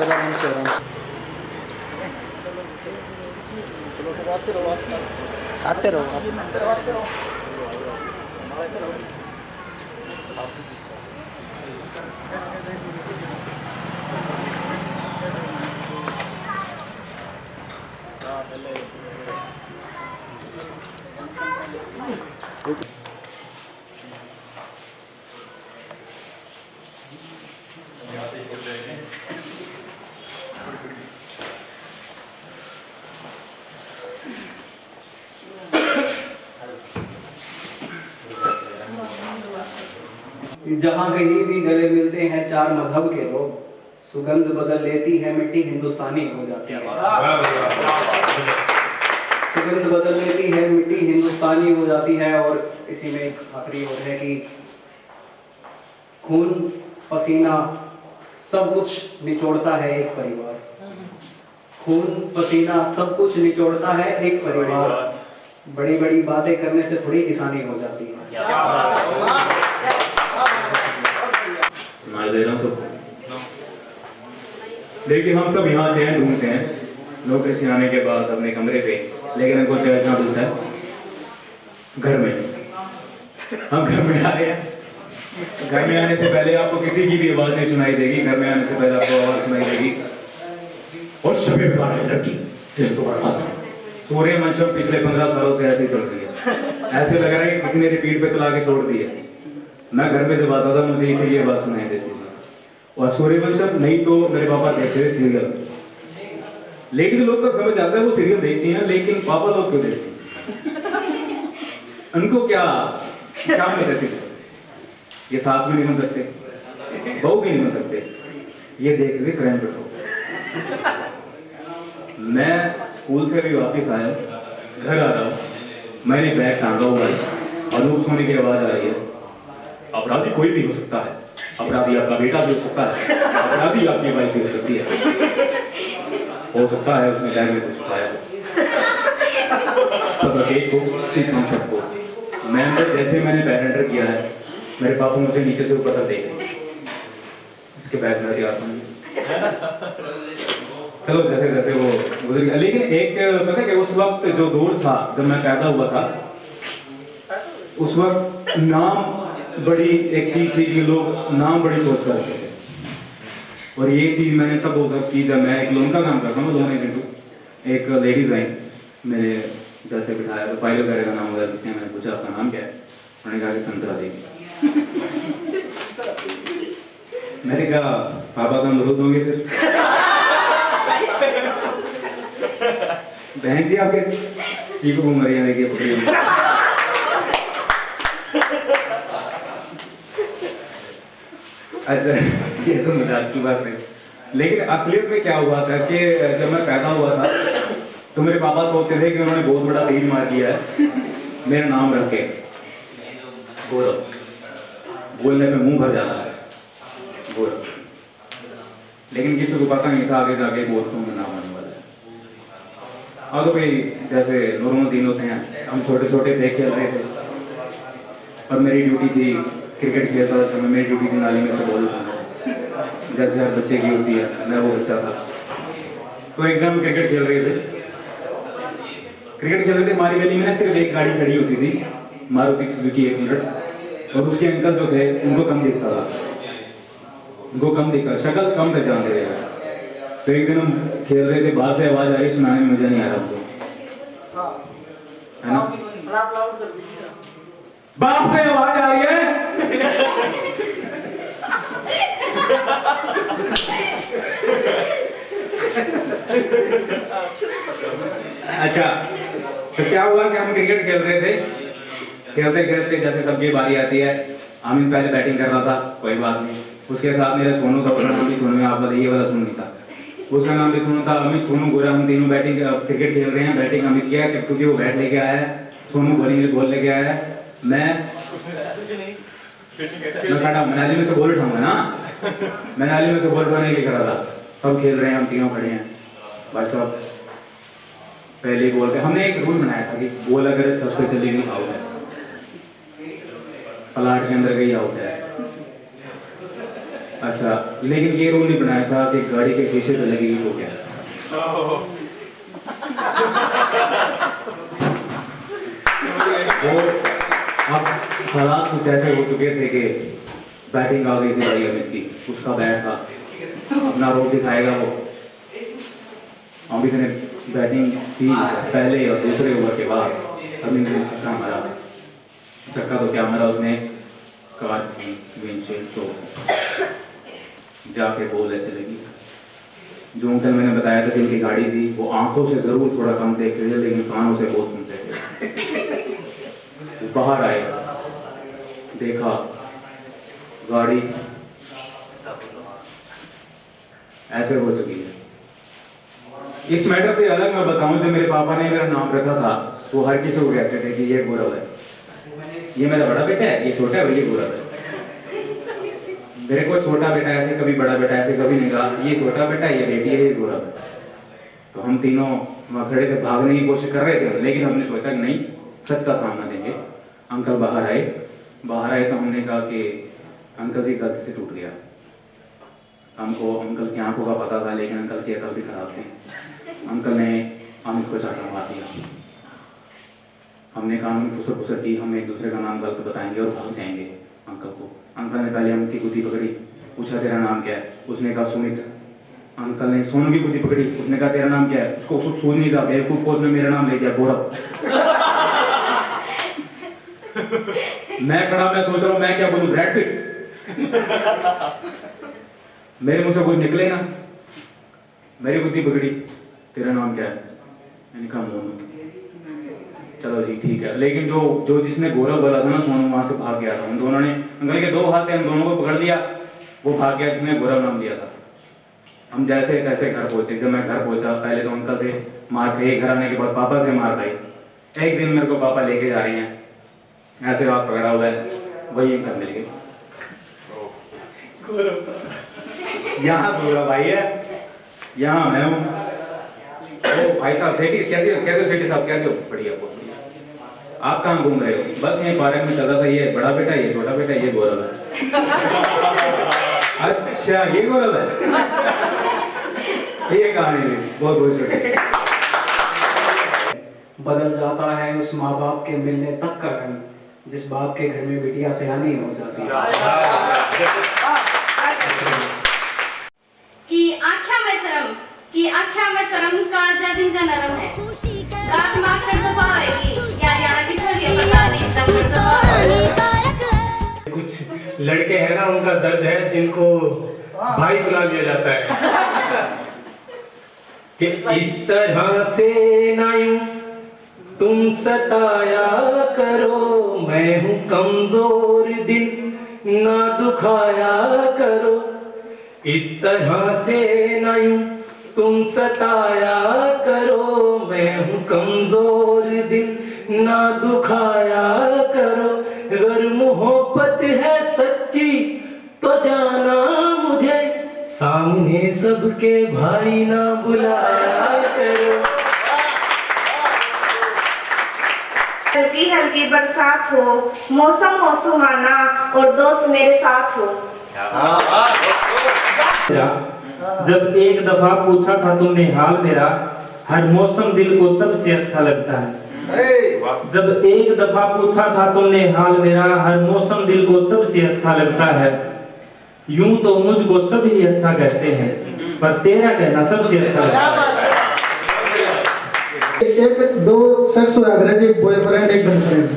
Sir आराम से आराम से। चलो तो आते रहो आते रहो। जहाँ कहीं भी गले मिलते हैं चार मजहब के लोग, सुगंध बदल लेती है मिट्टी हिंदुस्तानी हो जाती है। सुगंध बदल लेती है मिट्टी हिंदुस्तानी हो जाती है। और इसी में एक आखिरी और है कि खून पसीना सब कुछ निचोड़ता है एक परिवार। खून पसीना सब कुछ निचोड़ता है एक परिवार। बड़ी बड़ी बातें करने से थोड़ी किसानी हो जाती है। दे रहा हूँ। देखिए हम सब यहाँ चैन ढूंढते हैं नौकरी से आने के बाद अपने कमरे पे, लेकिन हमको चैन कहाँ मिलता है? घर में। हम घर में आ रहे हैं। घर में आने से पहले आपको किसी की भी आवाज नहीं सुनाई देगी। घर में आने से पहले आपको आवाज सुनाई देगी और शबे बेकार है लड़की सूर्य मंचम पिछले 15 सालों से ऐसे ही चल रही है। ऐसे लग रहा है कि किसी ने रिपीट पे चला के छोड़ दी है। मैं घर में जब आता था मुझे इसीलिए ये बात सुनाई देती थी। और सूर्यवंशम नहीं तो मेरे पापा देखते थे सीरियल। लेकिन लोग तो समझ जाते हैं वो सीरियल देखती हैं, लेकिन पापा लोग क्यों देखते हैं? उनको क्या नहीं कर सकते? ये सास भी नहीं बन सकते, बहू भी नहीं बन सकते। ये देखते थे क्राइम पेट्रोल। मैं स्कूल से भी वापस आया, घर आ रहा हूँ, मैंने बैग टांगा हुआ है, अनूप सोने की आवाज आ रही है। अपराधी कोई भी हो सकता है, अपराधी आपका बेटा भी हो सकता है, अपराधी आपकी वाइफ भी हो सकती है। हो सकता है उसने बैग में कुछ छुपाया। सब एक को सीखना सबको। जैसे मैंने बैग एंटर किया है, मेरे पापा मुझे नीचे से ऊपर तक देख रहे हैं। इसके बैग में याद नहीं। चलो जैसे जैसे वो गुजर गया। लेकिन एक पता है कि उस वक्त जो दौर था जब मैं पैदा हुआ था, उस वक्त नाम बड़ी एक चीज थी कि लोग नाम बड़ी सोच करते थे। और ये चीज मैंने तब ऑब्जर्व की जब मैं एक लोन का काम करता हूँ। लोन एजेंट एक लेडीज आई, मैंने जैसे बिठाया तो पायलट वगैरह का नाम वगैरह लिखे। मैंने पूछा आपका नाम क्या है? उन्होंने कहा कि संतरा देवी। मैंने कहा पापा का अमरूद होंगे फिर। बहन जी आपके चीकू घूम रही है, देखिए अच्छा ये तो मजाक की बात है। लेकिन असलियत में क्या हुआ था कि जब मैं पैदा हुआ था तो मेरे पापा सोचते थे कि उन्होंने बहुत बड़ा तीर मार दिया है मेरा नाम रख के गौरव। बोलने में मुंह भर जाता है गौरव, लेकिन किसी को पता नहीं था आगे जाके बहुत कम नाम आने वाला है। अब तो भाई जैसे नॉर्मल दिन होते हैं, हम छोटे छोटे थे, खेल रहे थे और मेरी ड्यूटी थी क्रिकेट खेलता था। समय मेरी ड्यूटी थी नाली में से बॉल उठाना, जैसे हर बच्चे की होती है। मैं वो बच्चा था। तो एकदम क्रिकेट खेल रहे थे हमारी गली में ना सिर्फ एक गाड़ी खड़ी होती थी, मारुति सुजुकी 800। और उसके अंकल जो थे उनको कम दिखता था, शक्ल कम पहचान रहे थे। तो एक दिन हम खेल रहे थे, बाहर से आवाज आ रही, सुनाने में मजा नहीं आ रहा हमको, है ना? बाप से आवाज आ रही है। अच्छा तो क्या हुआ कि हम क्रिकेट खेल रहे थे, खेलते खेलते जैसे सबकी बारी आती है, आमिर पहले बैटिंग कर रहा था, कोई बात नहीं। उसके साथ मेरा सोनू का नाम भी सोनू में, आप बताइए वाला सोनू नहीं था, उसका नाम भी सोनू था। अमित सोनू गोरा, हम तीनों बैटिंग क्रिकेट खेल रहे हैं। बैटिंग अमित किया क्योंकि वो बैट लेके आया है, सोनू बॉल लेके आया है। मैं खड़ा मनाली में से बॉल उठाऊंगा ना, मनाली में से बॉल उठाने के खड़ा था। सब खेल रहे हैं, हम तीनों खड़े हैं, बस अब पहले बॉल पे हमने एक रूल बनाया था कि बॉल अगर छत पे चलेगी आउट है, प्लाट के अंदर गई आउट है। अच्छा, लेकिन ये रूल नहीं बनाया था कि गाड़ी के शीशे पे लगेगी तो क्या। वो अब हालात कुछ ऐसे हो चुके थे कि बैटिंग आ गई थी भाई अमित की, उसका बैट था, अपना रोड दिखाएगा वो। अमित ने बैटिंग की पहले और दूसरे ओवर के बाद अमित ने छक्का मारा। छक्का तो क्या मारा उसने, कार की विंडशील्ड तो जाके बॉल ऐसे लगी। जो अंकल मैंने बताया था जिनकी गाड़ी थी वो आंखों से जरूर थोड़ा कम देखते थे लेकिन कानों से बहुत सुनते थे। वो बाहर आए, देखा गाड़ी ऐसे हो चुकी है। इस मैटर से अलग मैं बताऊं, जब मेरे पापा ने मेरा नाम रखा था वो हर किसी को कहते थे कि ये गौरव है, ये मेरा बड़ा बेटा है, ये छोटा है और ये गौरव है। मेरे को छोटा बेटा ऐसे कभी, बड़ा बेटा ऐसे कभी नहीं कहा, ये छोटा बेटा है, ये बेटी है, ये गौरव है। तो हम तीनों वहाँ खड़े थे, भागने की कोशिश कर रहे थे, लेकिन हमने सोचा कि नहीं, सच का सामना देंगे। अंकल बाहर आए तो हमने कहा कि अंकल जी गलती से टूट गया। हमको अंकल की आंखों का पता था लेकिन अंकल की अकल भी खराब थी। अंकल ने अमित को चाटा मार दिया। हमने कहा हम फुसर की, हम एक दूसरे का नाम गलत बताएंगे और भाग जाएंगे अंकल को। अंकल ने पहले अमित की गुद्दी पकड़ी, पूछा तेरा नाम क्या है, उसने कहा सुमित। अंकल ने सोनू की गुद्दी पकड़ी, उसने कहा तेरा नाम क्या है, उसको सोच नहीं था, बेवकूफ कोच ने मेरा नाम ले दिया गौरव। मैं खड़ा, मैं सोच रहा हूँ मैं क्या बोलूं, ब्रैड पिट। मेरे मुंह से कुछ निकले ना, मेरी गुद्दी पकड़ी, तेरा नाम क्या है, मैंने कहा मोनू। चलो जी ठीक है, लेकिन जो जिसने गौरव बोला था ना, सोनू वहां से भाग गया था। उन दोनों ने, अंकल के 2 हाथ थे, हम दोनों को पकड़ लिया, वो भाग गया जिसने गौरव नाम दिया था। हम जैसे तैसे घर पहुंचे। जब मैं घर पहुंचा पहले तो अंकल से मार खाई, घर आने के बाद पापा से मार खाई। एक दिन मेरे को पापा लेके जा रहे हैं, ऐसे हाथ पकड़ा हुआ है, वही अंकल मिल गए। यहाँ गौरव भाई है, यहाँ मैं हूँ। ओ भाई साहब, सेठी कैसे हो सेठी साहब, कैसे हो? बढ़िया, बहुत बढ़िया। आप कहाँ घूम रहे हो? बस यहीं पार्क में चल रहा था, ये बड़ा बेटा, ये छोटा बेटा, ये गौरव है। अच्छा ये गौरव है, ये कहानी है, बहुत बहुत। बदल जाता है उस माँ बाप के मिलने तक का ढंग, जिस बाप के घर में बिटिया सयानी हो जाती है। की आख्या में शर्म काळजा जिंका नरम है, गात माखर दबाएगी क्या यारा की थरी पता नहीं तब। कुछ लड़के हैं ना, उनका दर्द है जिनको भाई बुला लिया जाता है कि इस तरह से ना यूं तुम सताया करो, मैं हूं कमजोर दिल ना दुखाया करो। इस तरह से ना यूं तुम सताया करो, मैं हूं कमजोर दिल ना दुखाया करो। अगर मोहब्बत है सच्ची तो जाना मुझे, सामने सबके भाई ना बुलाया करो। हल्की हल्की बरसात हो, मौसम हो सुहाना और दोस्त मेरे साथ हो। जब एक दफा पूछा था तुमने हाल मेरा, हर मौसम दिल को तब से अच्छा लगता है। जब एक दफा पूछा था तुमने हाल मेरा, हर मौसम दिल को तब से अच्छा लगता है। यूं तो मुझको सभी अच्छा कहते हैं, पर तेरा कहना सबसे अच्छा लगता है। एक दो सेक्स हो गया, एक बॉयफ्रेंड एक गर्लफ्रेंड,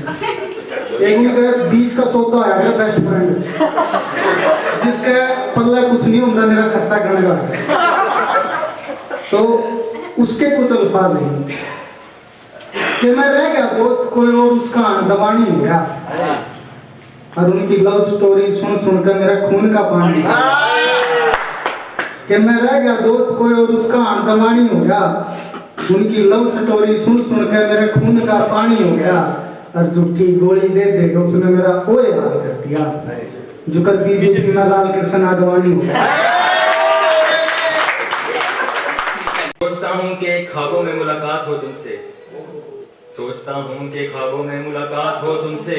एक उनके बीच का सौदा आ गया बेस्ट फ्रेंड, जिसके पल्ला कुछ नहीं होता, मेरा खर्चा गणगा। तो उसके कुछ अल्फाज हैं कि मैं रह गया दोस्त कोई और उसका दबानी हो गया, और उनकी लव स्टोरी सुन सुनकर मेरा खून का पानी। कि मैं रह गया दोस्त कोई और उसका दबानी हो गया, उनकी लव स्टोरी सुन सुनकर मेरे खून का पानी हो गया, और झूठी गोली दे देकर उसने मेरा ओए हाल कर दिया, जुकर बीजेपी में लाल कृष्ण आडवाणी हो गया। सोचता हूँ कि ख्वाबों में मुलाकात हो तुमसे, सोचता हूँ कि ख्वाबों में मुलाकात हो तुमसे,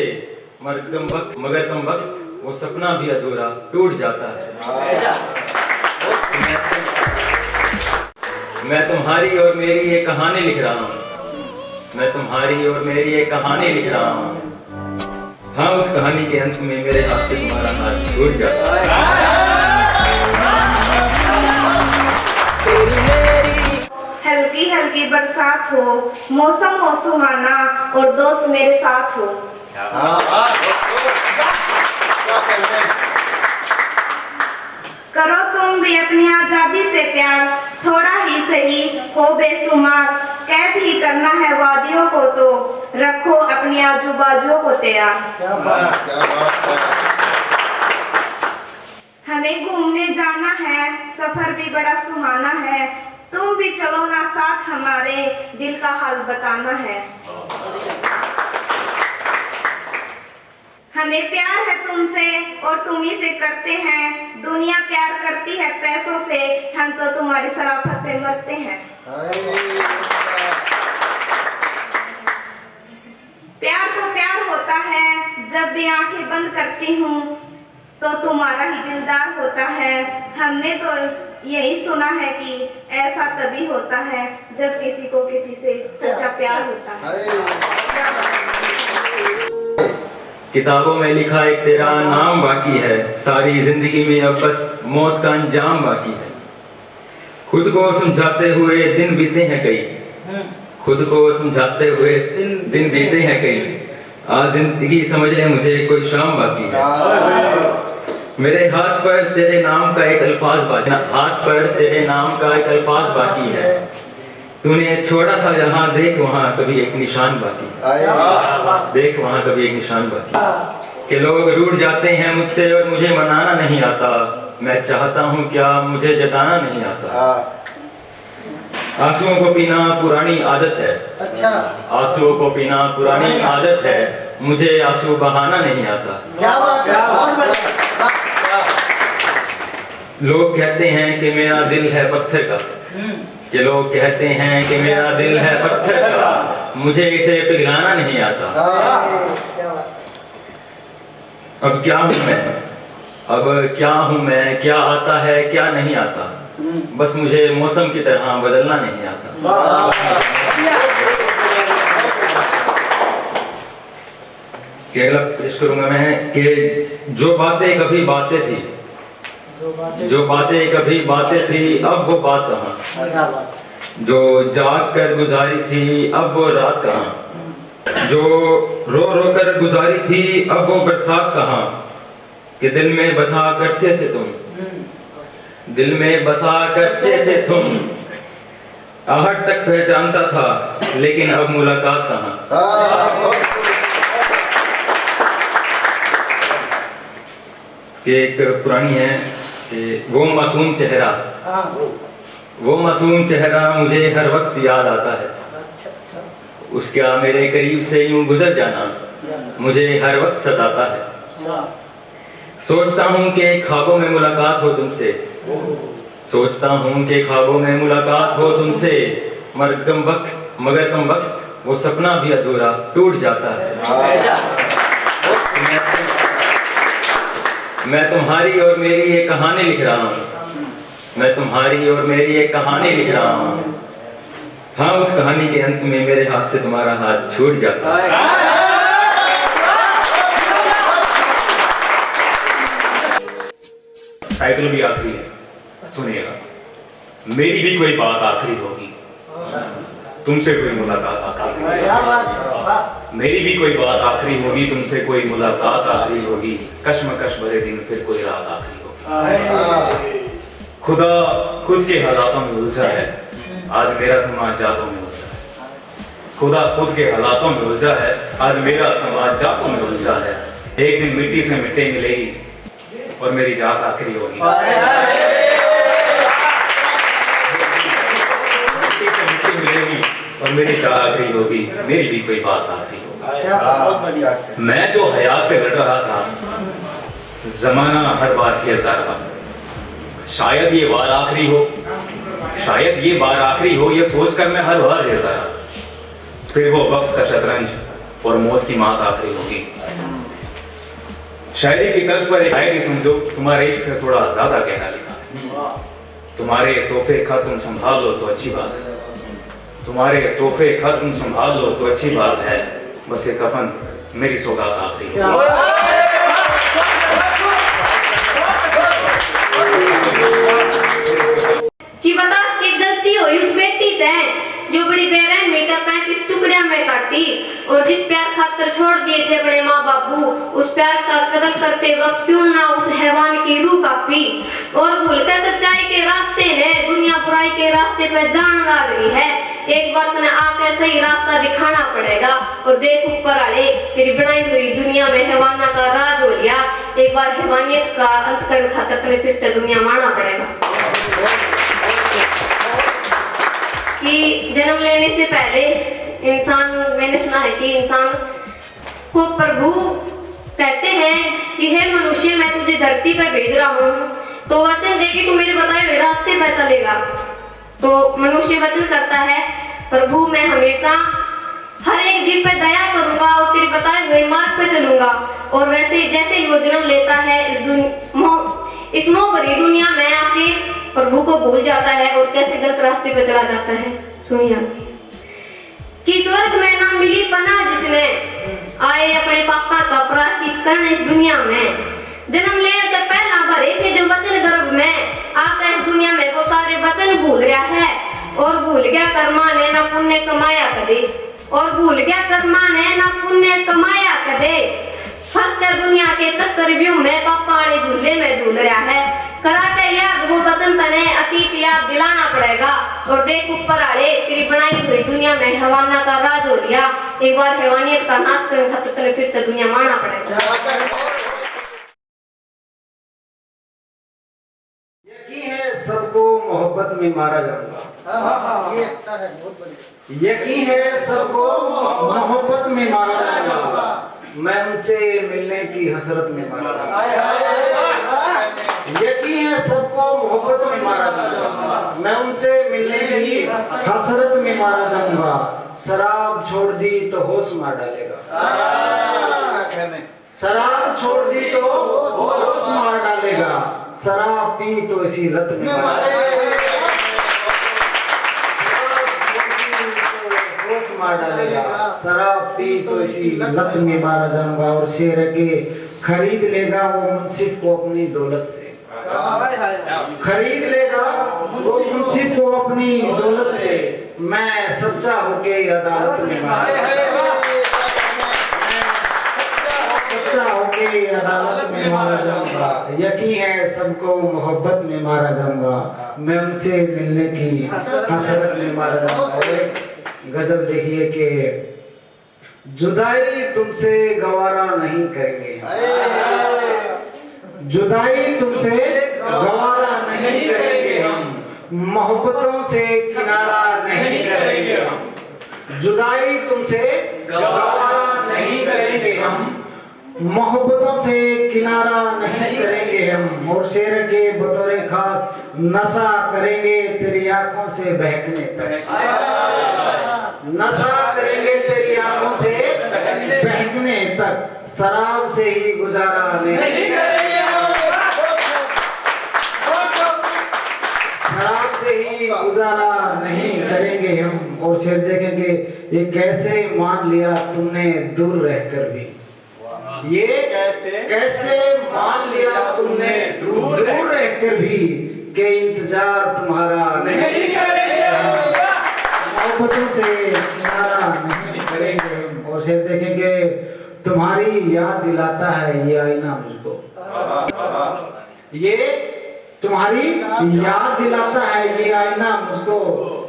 मगर कम वक्त वो सपना भी अधूरा टूट जाता है। मैं तुम्हारी और मेरी ये कहानी लिख रहा हूँ। मैं तुम्हारी और मेरी ये कहानी लिख रहा हूँ। हाँ, उस कहानी के अंत में मेरे हाथ से तुम्हारा हाथ छूट जाता है। हल्की हल्की बरसात हो, मौसम हो सुहाना और दोस्त मेरे साथ हो। करो तुम भी अपनी आजादी से प्यार, थोड़ा ही सही हो बेसुमार। कैद ही करना है वादियों को तो रखो अपनी आजू बाजू को तैयार। हमें घूमने जाना है, सफर भी बड़ा सुहाना है। तुम भी चलो ना साथ हमारे, दिल का हाल बताना है। हमें प्यार है तुमसे और तुम ही से करते हैं। दुनिया प्यार करती है पैसों से, हम तो तुम्हारी शराफत पे मरते हैं। प्यार तो प्यार होता है, जब भी आंखें बंद करती हूँ तो तुम्हारा ही दिलदार होता है। हमने तो यही सुना है कि ऐसा तभी होता है जब किसी को किसी से सच्चा प्यार होता है। किताबों में लिखा एक तेरा नाम बाकी है, सारी जिंदगी में अब बस मौत का अंजाम बाकी है। खुद को समझाते हुए दिन बीते हैं कई, खुद को समझाते हुए दिन बीते हैं कई। आज जिंदगी समझ ले मुझे कोई शाम बाकी है। मेरे हाथ पर तेरे नाम का एक अल्फाज बाकी, हाथ पर तेरे नाम का एक अल्फाज बाकी है। तूने छोड़ा था जहाँ, देख वहाँ कभी एक निशान बाकी, देख वहाँ कभी एक निशान बाकी। कि लोग रूठ जाते हैं मुझसे और मुझे मनाना नहीं आता। मैं चाहता हूँ क्या, मुझे जताना नहीं आता। आंसुओं को पीना पुरानी आदत है, अच्छा, आंसुओं को पीना पुरानी आदत है। मुझे आंसू बहाना नहीं आता। क्या बात है, बहुत बढ़िया। लोग कहते हैं कि मेरा दिल है पत्थर का, कि लोग कहते हैं कि मेरा दिल है पत्थर का। मुझे इसे पिघलाना नहीं आता। अब क्या हूँ मैं, अब क्या हूँ मैं, क्या आता है क्या नहीं आता। बस मुझे मौसम की तरह बदलना नहीं आता। अगला पेश करूंगा मैं कि जो बातें कभी बातें थी, जो बातें कभी बातें थी, अब वो बात कहाँ। जो जाग कर गुजारी थी, अब वो रात कहाँ। जो रो रो कर गुजारी थी, अब वो बरसात कहाँ। कि दिल में बसा करते थे तुम, दिल में बसा करते थे तुम। आहट तक पहचानता था, लेकिन अब मुलाकात कहाँ। कि एक पुरानी है कि वो मासूम चेहरा, वो मासूम चेहरा मुझे हर वक्त याद आता है। उसका मेरे करीब से यूं गुजर जाना मुझे हर वक्त सताता है। सोचता हूँ कि ख्वाबों में मुलाकात हो तुमसे, सोचता हूँ कि ख्वाबों में मुलाकात हो तुमसे। मगर कम वक्त वो सपना भी अधूरा टूट जाता है। मैं तुम्हारी और मेरी ये कहानी लिख रहा हूँ। मैं तुम्हारी और मेरी एक कहानी लिख रहा हूँ। हाँ, उस कहानी के अंत में मेरे हाथ से तुम्हारा हाथ छूट जाता है। टाइटल भी आखिरी है, सुनिएगा। मेरी भी कोई बात आखिरी होगी, तुमसे कोई मुलाकात आखिरी होगी। मेरी भी कोई बात आखिरी होगी, तुमसे कोई मुलाकात आखिरी होगी। कश्मकश भरे दिन फिर कोई रात आखिरी होगी। खुदा खुद के हालातों में उलझा है, आज मेरा समाज जातों में उलझा है। खुदा खुद के हालातों में उलझा है, आज मेरा समाज जातों में उलझा है। एक दिन मिट्टी से मिट्टी मिलेगी और मेरी जात आखिरी होगी। मिट्टी से मिट्टी मिलेगी और मेरी जात आखिरी होगी। मेरी भी कोई बात आखिरी होगी। मैं जो हयात से लड़ रहा था, जमाना हर बार खेलता रहा। शायद ये बार आखिरी हो, शायद ये बार आखिरी हो, ये सोचकर मैं हर बार झेलता रहा। फिर वो वक्त का शतरंज और मौत की मात आखिरी होगी। शायरी की तर्ज पर एक शायरी समझो, तुम्हारे इश्क से थोड़ा ज्यादा कहना लिखा। तुम्हारे तोहफे खत तुम संभाल लो तो अच्छी बात है, तुम्हारे तोहफे खत तुम संभाल लो तो अच्छी बात है, बस ये कफन मेरी सौगात आखिरी कि बता कि गलती हुई उस बेटी तै जो बड़ी बेरहम में 35 टुकड़िया में काटी, और जिस प्यार खातर छोड़ दिए थे अपने माँ बाबू, उस प्यार का कदर करते वक्त क्यों ना उस हैवान की रूह कापी। और भूल कर सच्चाई के रास्ते ने दुनिया बुराई के रास्ते पर जान लग रही है, एक बार तने आके सही रास्ता दिखाना पड़ेगा। और देख ऊपर आले तेरी बनाई हुई दुनिया में हैवाना का राज हो गया, एक बार हैवानियत का अंत करने खातर तने फिर से दुनिया मारना पड़ेगा। कि जन्म लेने से पहले इंसान, मैंने सुना है कि इंसान को प्रभु कहते हैं कि हे मनुष्य मैं तुझे धरती पर भेज रहा हूँ, तो वचन दे कि तू मेरे बताए हुए रास्ते पर चलेगा। तो मनुष्य वचन करता है प्रभु मैं हमेशा हर एक जीव पर दया करूंगा और तेरे बताए हुए मार्ग पर चलूंगा। और वैसे जैसे ही वो जन्म लेता है इस मोह भरी दुनिया में आके प्रभु को भूल जाता है और कैसे गलत रास्ते पर चला जाता है। सुनिए कि स्वर्ग में ना मिली पनाह जिसने आए अपने पापा का प्रायश्चित करने इस दुनिया में, जन्म लेने से पहला भरे थे जो वचन गर्भ में आकर इस दुनिया में वो सारे वचन भूल गया है। और भूल गया कर्मा ने ना पुण्य कमाया कदे, और भूल गया कर्मा ने ना पुण्य कमाया कदे, फंस कर दुनिया के चक्रव्यूह में पापा वाले झूले में झूल रहा है। करा के याद वो वचन तने अतीत याद दिलाना पड़ेगा। और देख ऊपर आले तेरी बनाई हुई दुनिया में हैवाना का राज हो गया, एक बार हैवानियत का नाश करने खातिर तने फिर से दुनिया मारना पड़ेगा। यकीन है सबको मोहब्बत में मारा जाऊंगा, ये अच्छा है, बहुत बढ़िया। यकीन है सबको मोहब्बत में मारा जाऊंगा, मैं उनसे मिलने की हसरत में मारा जाऊंगा। यकीन है सबको मोहब्बत में मारा जाऊंगा, मैं उनसे मिलने की हसरत में मारा जाऊंगा। शराब छोड़ दी तो होश मार डालेगा, शराब छोड़ दी तो होश मार डालेगा, शराब पी तो इसी लत में मार डालेगा, शराब पी तो इसी लत में मारा जाऊंगा। और शेर के खरीद लेगा वो मुंसिफ को अपनी दौलत से, खरीद लेगा वो मुंसिफ को अपनी दौलत से, मैं सच्चा होके अदालत में सच्चा होके अदालत में मारा जाऊंगा। यकीन है सबको मोहब्बत में मारा जाऊंगा, मैं उनसे मिलने की हसरत में मारा जाऊंगा। गजल देखिए कि जुदाई तुमसे गवारा नहीं करेंगे, जुदाई तुमसे गवारा नहीं करेंगे हम, मोहब्बतों से किनारा नहीं करेंगे हम, जुदाई तुमसे गवारा नहीं करेंगे हम, मोहब्बतों से किनारा नहीं करेंगे हम। और शेर के बतौर खास नशा करेंगे तेरी आंखों से बहकने तक, नशा करेंगे तेरी आंखों से बहकने तक, शराब से ही गुजारा नहीं करेंगे, शराब से ही गुजारा नहीं करेंगे हम। और शेर देखेंगे ये कैसे मान लिया तुमने दूर रहकर भी, ये कैसे मान लिया तुमने दूर रहकर भी, के इंतजार तुम्हारा नहीं करेंगे, मोहब्बतों से किनारा नहीं करेंगे हम। और शेर देखेंगे तुम्हारी याद दिलाता है ये आईना मुझको, ये तुम्हारी याद दिलाता है ये आईना मुझको,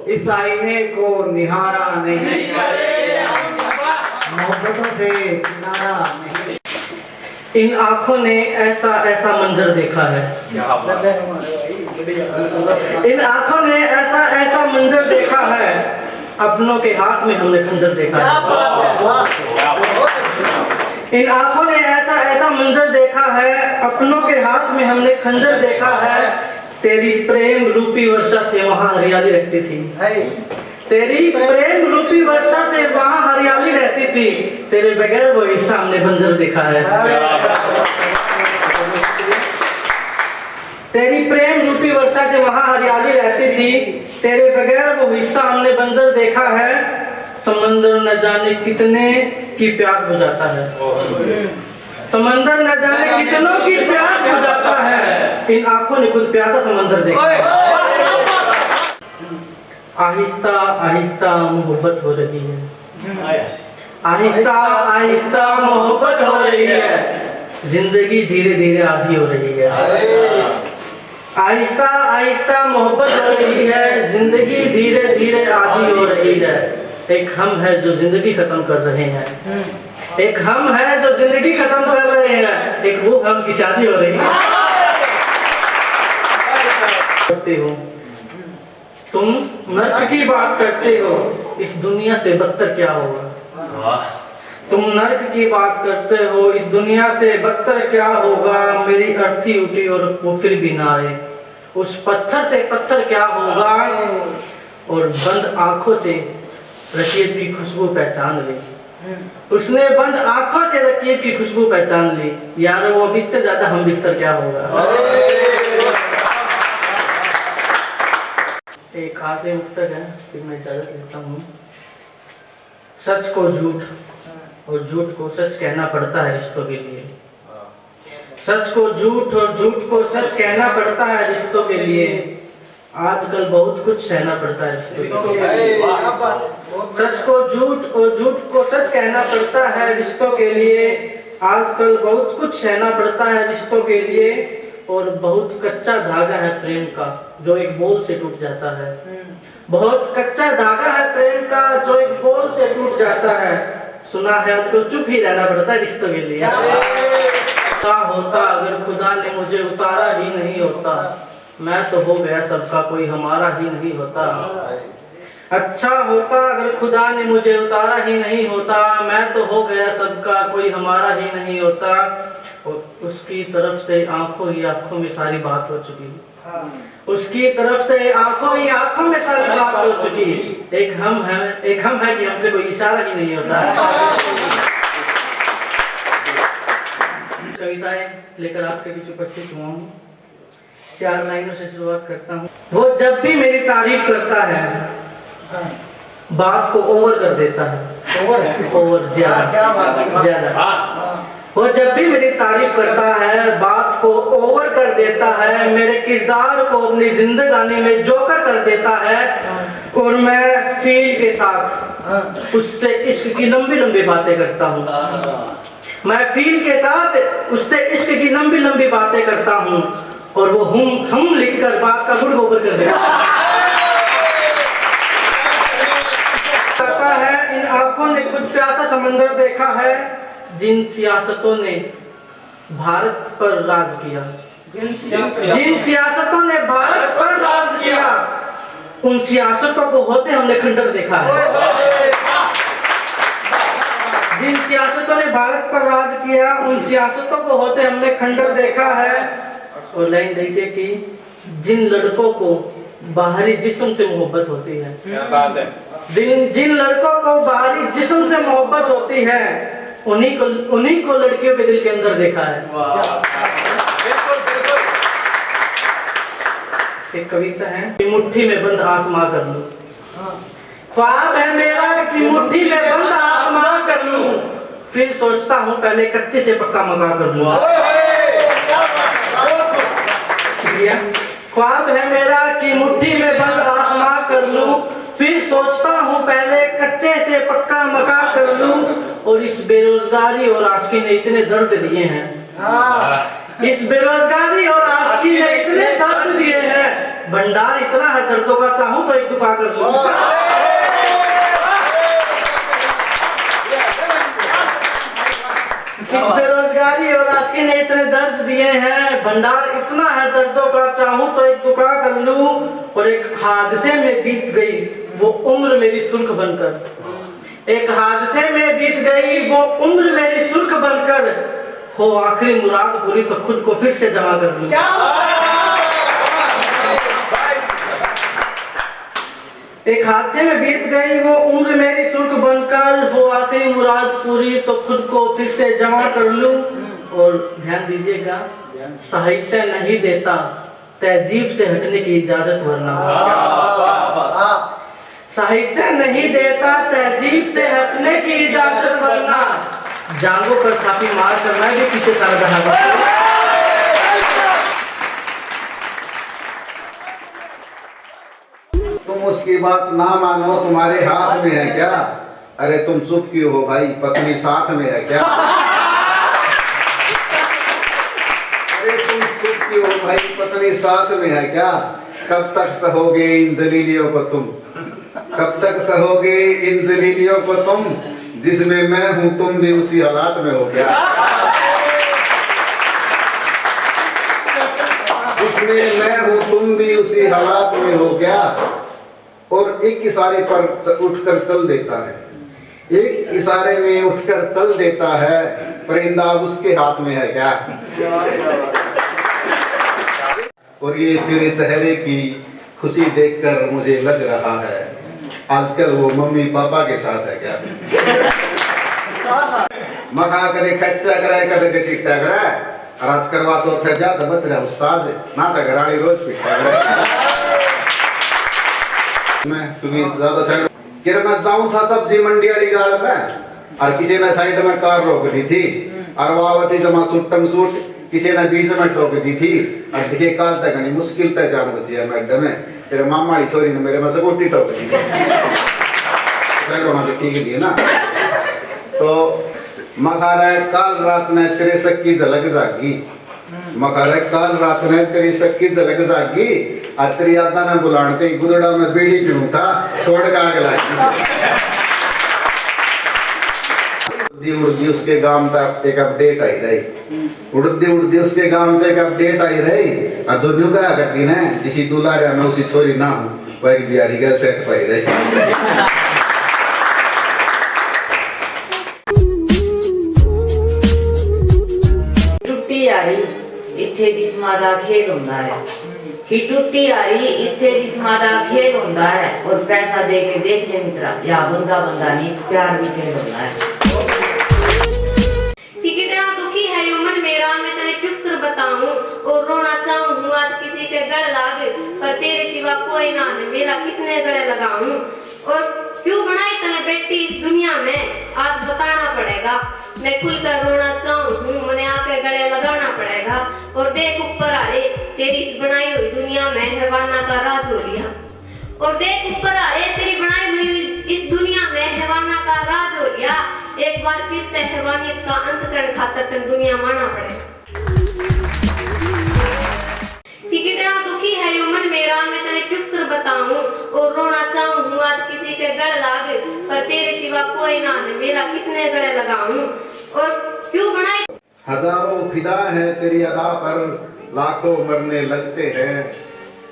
इस आईने को निहारा नहीं करेंगे, मोहब्बतों से किनारा नहीं। इन आंखों ने ऐसा ऐसा मंजर देखा है, इन आंखों ने ऐसा ऐसा मंजर देखा है, अपनों के हाथ में हमने खंजर देखा है। इन आंखों ने ऐसा ऐसा मंजर देखा है, अपनों के हाथ में हमने खंजर देखा है। तेरी प्रेम रूपी वर्षा से वहाँ हरियाली रहती थी, तेरी प्रेम रूपी वर्षा से वहाँ हरियाली रहती थी, तेरे बगैर वही सामने बंजर देखा है। तेरी प्रेम रूपी वर्षा से वहां हरियाली रहती थी, तेरे बगैर वो हिस्सा हमने बंजर देखा है। समंदर न जाने कितने की प्यास बुझाता है, समंदर न जाने कितनों की प्यास बुझाता है, इन आंखों ने खुद प्यासा समंदर देखा। आहिस्ता आहिस्ता मोहब्बत हो रही है, आहिस्ता आहिस्ता मोहब्बत हो रही है, जिंदगी धीरे धीरे आधी हो रही है। आहिस्ता आहिस्ता मोहब्बत हो रही है, जिंदगी धीरे धीरे आधी हो रही है। एक हम है जो जिंदगी खत्म कर रहे हैं, एक हम है जो जिंदगी खत्म कर रहे हैं, एक वो हम की शादी हो रही है। करते हो तुम नर्क की बात करते हो, इस दुनिया से बदतर क्या होगा। तुम नर्क की बात करते हो, इस दुनिया से बदतर क्या होगा। मेरी अर्थी उठी और वो फिर भी ना आए, उस पत्थर से पत्थर क्या होगा। और बंद आंखों से रकीब की खुशबू पहचान ली, उसने बंद आंखों से रकीब की खुशबू पहचान ली। यार वो बिस्तर ज्यादा हम बिस्तर क्या होगा। एक आखिरी मुक्तक है, फिर मैं इजाजत लेता हूँ। सच को झूठ और झूठ को सच कहना पड़ता है रिश्तों के लिए, सच को झूठ और झूठ को सच कहना पड़ता है रिश्तों के लिए। आजकल बहुत कुछ सहना पड़ता है रिश्तों के लिए, सच को झूठ और झूठ को सच कहना पड़ता है रिश्तों के लिए। आजकल बहुत कुछ सहना पड़ता है रिश्तों के लिए। और बहुत कच्चा धागा है प्रेम का, जो एक बोल से टूट जाता है। बहुत कच्चा धागा है प्रेम का, जो एक बोल से टूट जाता है। सुना है आजकल चुप ही रहना पड़ता है रिश्तों के लिए। क्या होता अगर खुदा ने मुझे उतारा ही नहीं होता, मैं तो हो गया सबका, कोई हमारा ही नहीं होता। अच्छा होता अगर खुदा ने मुझे उतारा ही नहीं होता, मैं तो हो गया सबका, कोई हमारा ही नहीं होता। और उसकी तरफ से आंखों ही आंखों में सारी बात हो चुकी, उसकी तरफ से आंखों ही आंखों में सारी बात हो चुकी। एक हम है कि हमसे कोई इशारा ही नहीं होता। कविताएं लेकर आपके बीच उपस्थित हुआ हूँ। 4 लाइनों से शुरुआत करता हूँ। वो जब भी मेरी तारीफ करता है, बात को ओवर कर देता है, ओवर ज्यादा। वो जब भी मेरी तारीफ करता है, बात को ओवर कर देता है, मेरे किरदार को अपनी जिंदगानी में जोकर कर देता है। और मैं फील के साथ उससे इश्क की लंबी लंबी बातें करता हूँ। मैं फील के साथ उससे इश्क की लंबी लंबी बातें करता हूँ। और वो हम लिखकर बात का गुड़ गोबर कर देता है। इन आंखों ने खुद से ऐसा समंदर देखा है, जिन सियासतों ने भारत पर राज किया, जिन सियासतों ने भारत पर राज किया, उन सियासतों को होते हमने खंडर देखा है। जिन सियासतों ने भारत पर राज किया, उन सियासतों को होते हमने खंडर देखा है। और लाइन देखिए कि जिन लड़कों को बाहरी जिस्म से मोहब्बत होती है, क्या बात है। जिन लड़कों को बाहरी जिस्म से मोहब्बत होती है, उन्हीं को लड़कियों के दिल के अंदर देखा है। एक कविता है कि मुट्ठी में बंद आसमां कर लूं, ख्वाब है मेरा कि मुट्ठी में बंद आसमां कर लूं, फिर सोचता हूँ पहले कच्चे से पक्का मकान कर लूं। ख्वाब है मेरा कि मुट्ठी में बंद आसमां कर लूं, फिर सोचता हूँ पहले कच्चे से पक्का मकान कर लूं। और इस बेरोजगारी और आशिकी ने इतने दर्द दिए हैं, इस बेरोजगारी और आशिकी ने इतने दर्द दिए हैं, भंडार इतना है दर्दों का, चाहूं तो एक दुआ कर लूं। इस बेरोजगारी और आशिकी ने इतने दर्द दिए हैं, भंडार इतना है दर्दों का, चाहूं तो एक दुआ कर लूं। और एक हादसे में बीत गई वो उम्र मेरी सुर्ख बनकर, एक हादसे में बीत गई वो उम्र मेरी सुर्ख बनकर, हो आखिरी मुराद पूरी तो खुद को फिर से जमा कर लूं। एक हादसे में बीत गई वो उम्र मेरी सुर्ख बनकर, हो आखिरी मुराद पूरी तो खुद को फिर से जमा कर लूं। और ध्यान दीजिएगा, साहित्य नहीं देता तहजीब से हटने की इजाजत वरना साहित्य नहीं देता तहजीब से हटने की इजाजत वरना जांगों पर काफी मार करना है पीछे सारा दहागा। तुम उसकी बात ना मानो, तुम्हारे हाथ में है क्या? अरे तुम चुप क्यों हो भाई, पत्नी साथ में है क्या? अरे तुम चुप क्यों हो भाई, पत्नी साथ में है क्या? कब तक सहोगे इन जलीलियों को तुम, कब तक सहोगे इन जलीलियों को तुम, जिसमें मैं हूं तुम भी उसी हालात में हो क्या? जिसमें मैं हूं तुम भी उसी हालात में हो क्या? और एक इशारे पर उठकर चल देता है, एक इशारे में उठकर चल देता है, परिंदा उसके हाथ में है क्या? और ये तेरे चेहरे की खुशी देखकर मुझे लग रहा है आजकल वो मम्मी पापा के साथ है क्या? मखा कदे खच्चा करे कदे घसीटा करे, आज करवा चौथ है जा बच रहा उस्ताद ना तो घराड़ी रोज पिटता करे। मैं तुम्हें ज्यादा साइड कि मैं जाऊं था सब्जी मंडी वाली गाड़ में और किसी ने साइड में कार रोक दी थी और वो आवती जमा सुट्टम सूट किसी ने बीच में ठोक दी थी और दिखे काल तक नहीं मुश्किल तक जान बची है मैडम में तेरे मामा की छोरी ने मेरे में सकोटी ठोक दी भी ठीक है ना। तो मखारा काल रात ने तेरे सक्की झलक जागी, मखारा काल रात ने तेरी सक्की झलक जागी और तेरी यादा ने बुलाते ही गुदड़ा में बीड़ी पीऊं था छोड़ का आग उड़दी उसके गांव तक एक अपडेट आई रही, उड़दी उसके गांव तक एक अपडेट आई रही और जो न्यू क्या करती ना जिसी दूल्हा रहा मैं उसी छोरी ना हूँ वह एक बिहारी गर्ल सेट पाई रही। इत्थे जिस्मादा खेल होता है, टूटी यारी इत्थे जिस्मादा खेल होता है और पैसा दे के देख ले मित्रा या बंदा बंदा नहीं प्यार भी खेल होता है। कितना दुखी है यो मन मेरा, मैं तने क्यों कर बताऊं और रोना चाहूं आज किसी के गले लाग, पर तेरे सिवा कोई ना है मेरा किसने गले लगाऊं। और क्यों बनाई तने बेटी इस दुनिया में आज बताना पड़ेगा, मैं खुलकर रोना चाहूं मने आके गले लगाना पड़ेगा। और देख ऊपर आए तेरी इस बनाई हुई दुनिया में हैवाना का राज हो लिया, और देख ऊपर आए तेरी बनाई हुई इस दुनिया में हैवाना का राज हो लिया। एक बार फिर ते हैवानियत का अंत करने खातर तेन दुनिया माना पड़ेगा। कि कितना दुखी है यो मन मेरा, मैं तने क्यों कर बताऊं और रोना चाहूं आज किसी के गले लाग, पर तेरे सिवा कोई ना है मेरा किसने गले लगाऊं। और क्यों बनाई हजारों फिदा है तेरी अदा पर, लाखों मरने लगते हैं,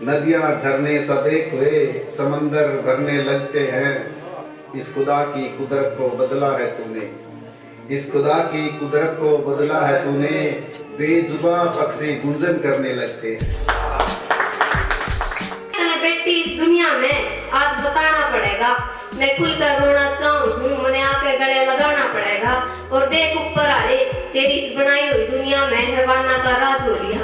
नदियां झरने सब एक हुए समंदर भरने लगते हैं। इस खुदा की कुदरत को बदला है तूने, इस खुदा की कुदरत को बदला है तूने, बेजुबां पक्षी गुंजन करने लगते हैं। बेटी इस दुनिया में आज बताना पड़ेगा, मैं खुलकर रोना चाहूं मने आके गले लगाना पड़ेगा। और देख ऊपर आए तेरी इस बनाई हुई दुनिया में हैवाना का राज हो लिया,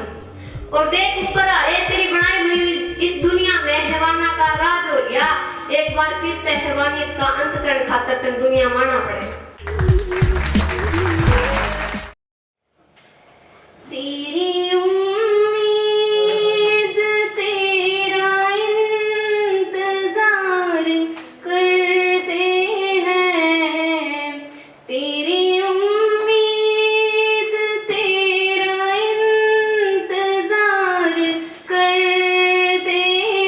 और देख ऊपर आए तेरी बनाई हुई इस दुनिया में हैवाना का राज हो लिया। एक बार फिर ते हैवानियत का अंत करने खातर तेन दुनिया माना पड़ेगा। तेरी उम्मीद तेरा इंतजार करते हैं, तेरी उम्मीद तेरा इंतजार करते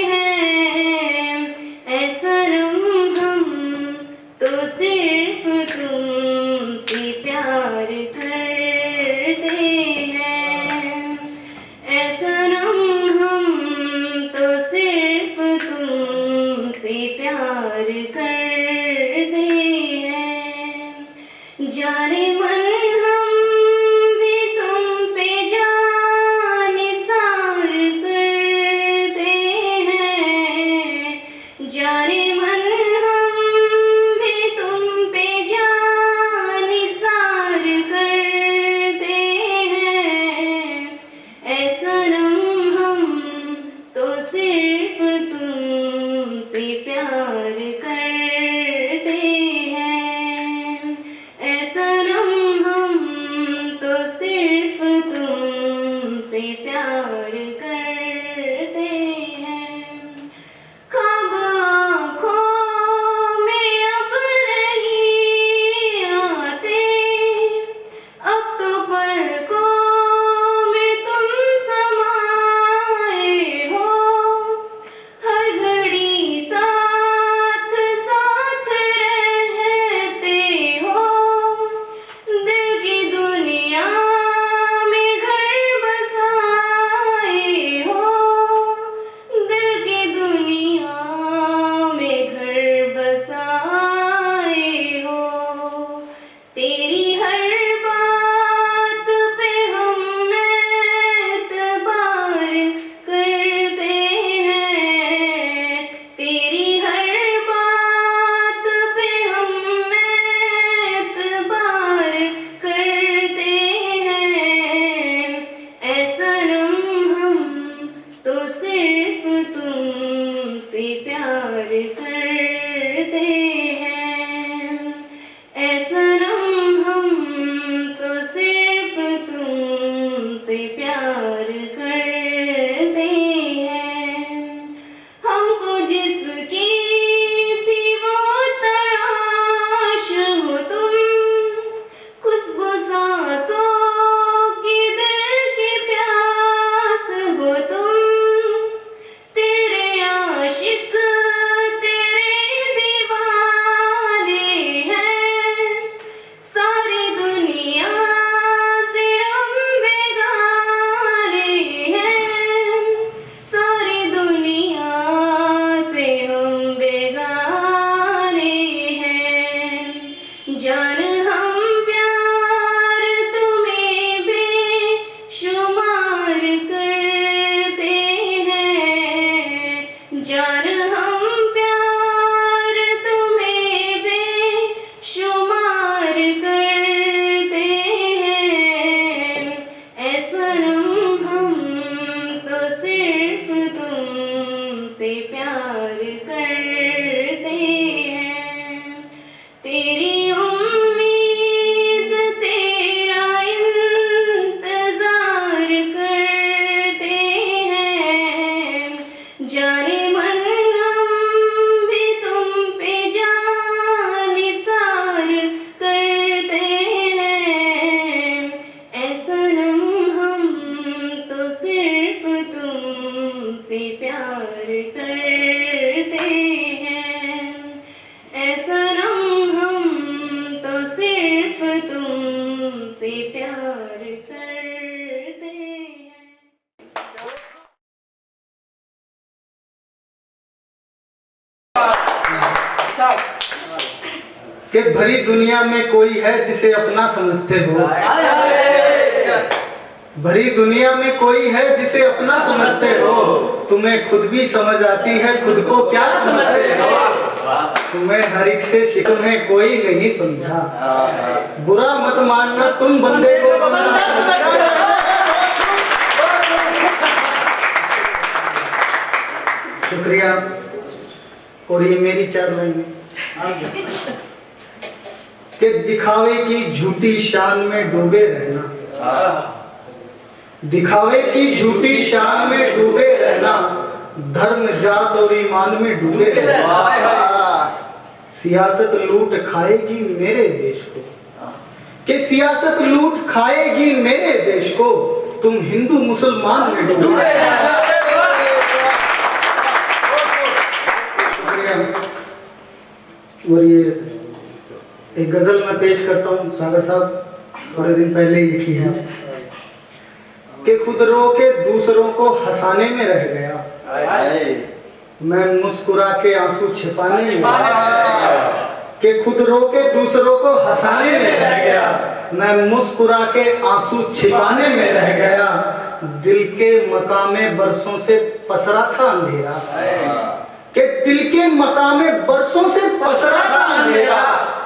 हैं। ऐ सनम हम तो सिर्फ कि भरी दुनिया में कोई है जिसे अपना समझते हो। भरी दुनिया में कोई है जिसे अपना समझते हो, तुम्हें खुद भी समझ आती है खुद को क्या समझते हो। तुम्हें हर एक से तुम्हें कोई नहीं समझा, बुरा मत मानना तुम बंदे को बंदा समझा। शुक्रिया। और ये मेरी 4 लाइन कि दिखावे की झूठी शान में डूबे रहना, दिखावे की झूठी शान में डूबे रहना, धर्म जात और ईमान में डूबे रहना। सियासत लूट खाएगी मेरे देश को, कि सियासत लूट खाएगी मेरे देश को, तुम हिंदू मुसलमान में डूबे रहना। और ये एक गजल मैं पेश करता हूँ, सागर साहब थोड़े दिन पहले ही लिखी है कि खुद रो के दूसरों को हंसाने में रह गया, मैं मुस्कुरा के आंसू छिपाने में, कि खुद रो के दूसरों को हंसाने में रह गया, मैं मुस्कुरा के आंसू छिपाने में रह गया। दिल के मकामे बरसों से पसरा था अंधेरा, कि दिल के मकामे बरसों से पसरा था अंधेरा,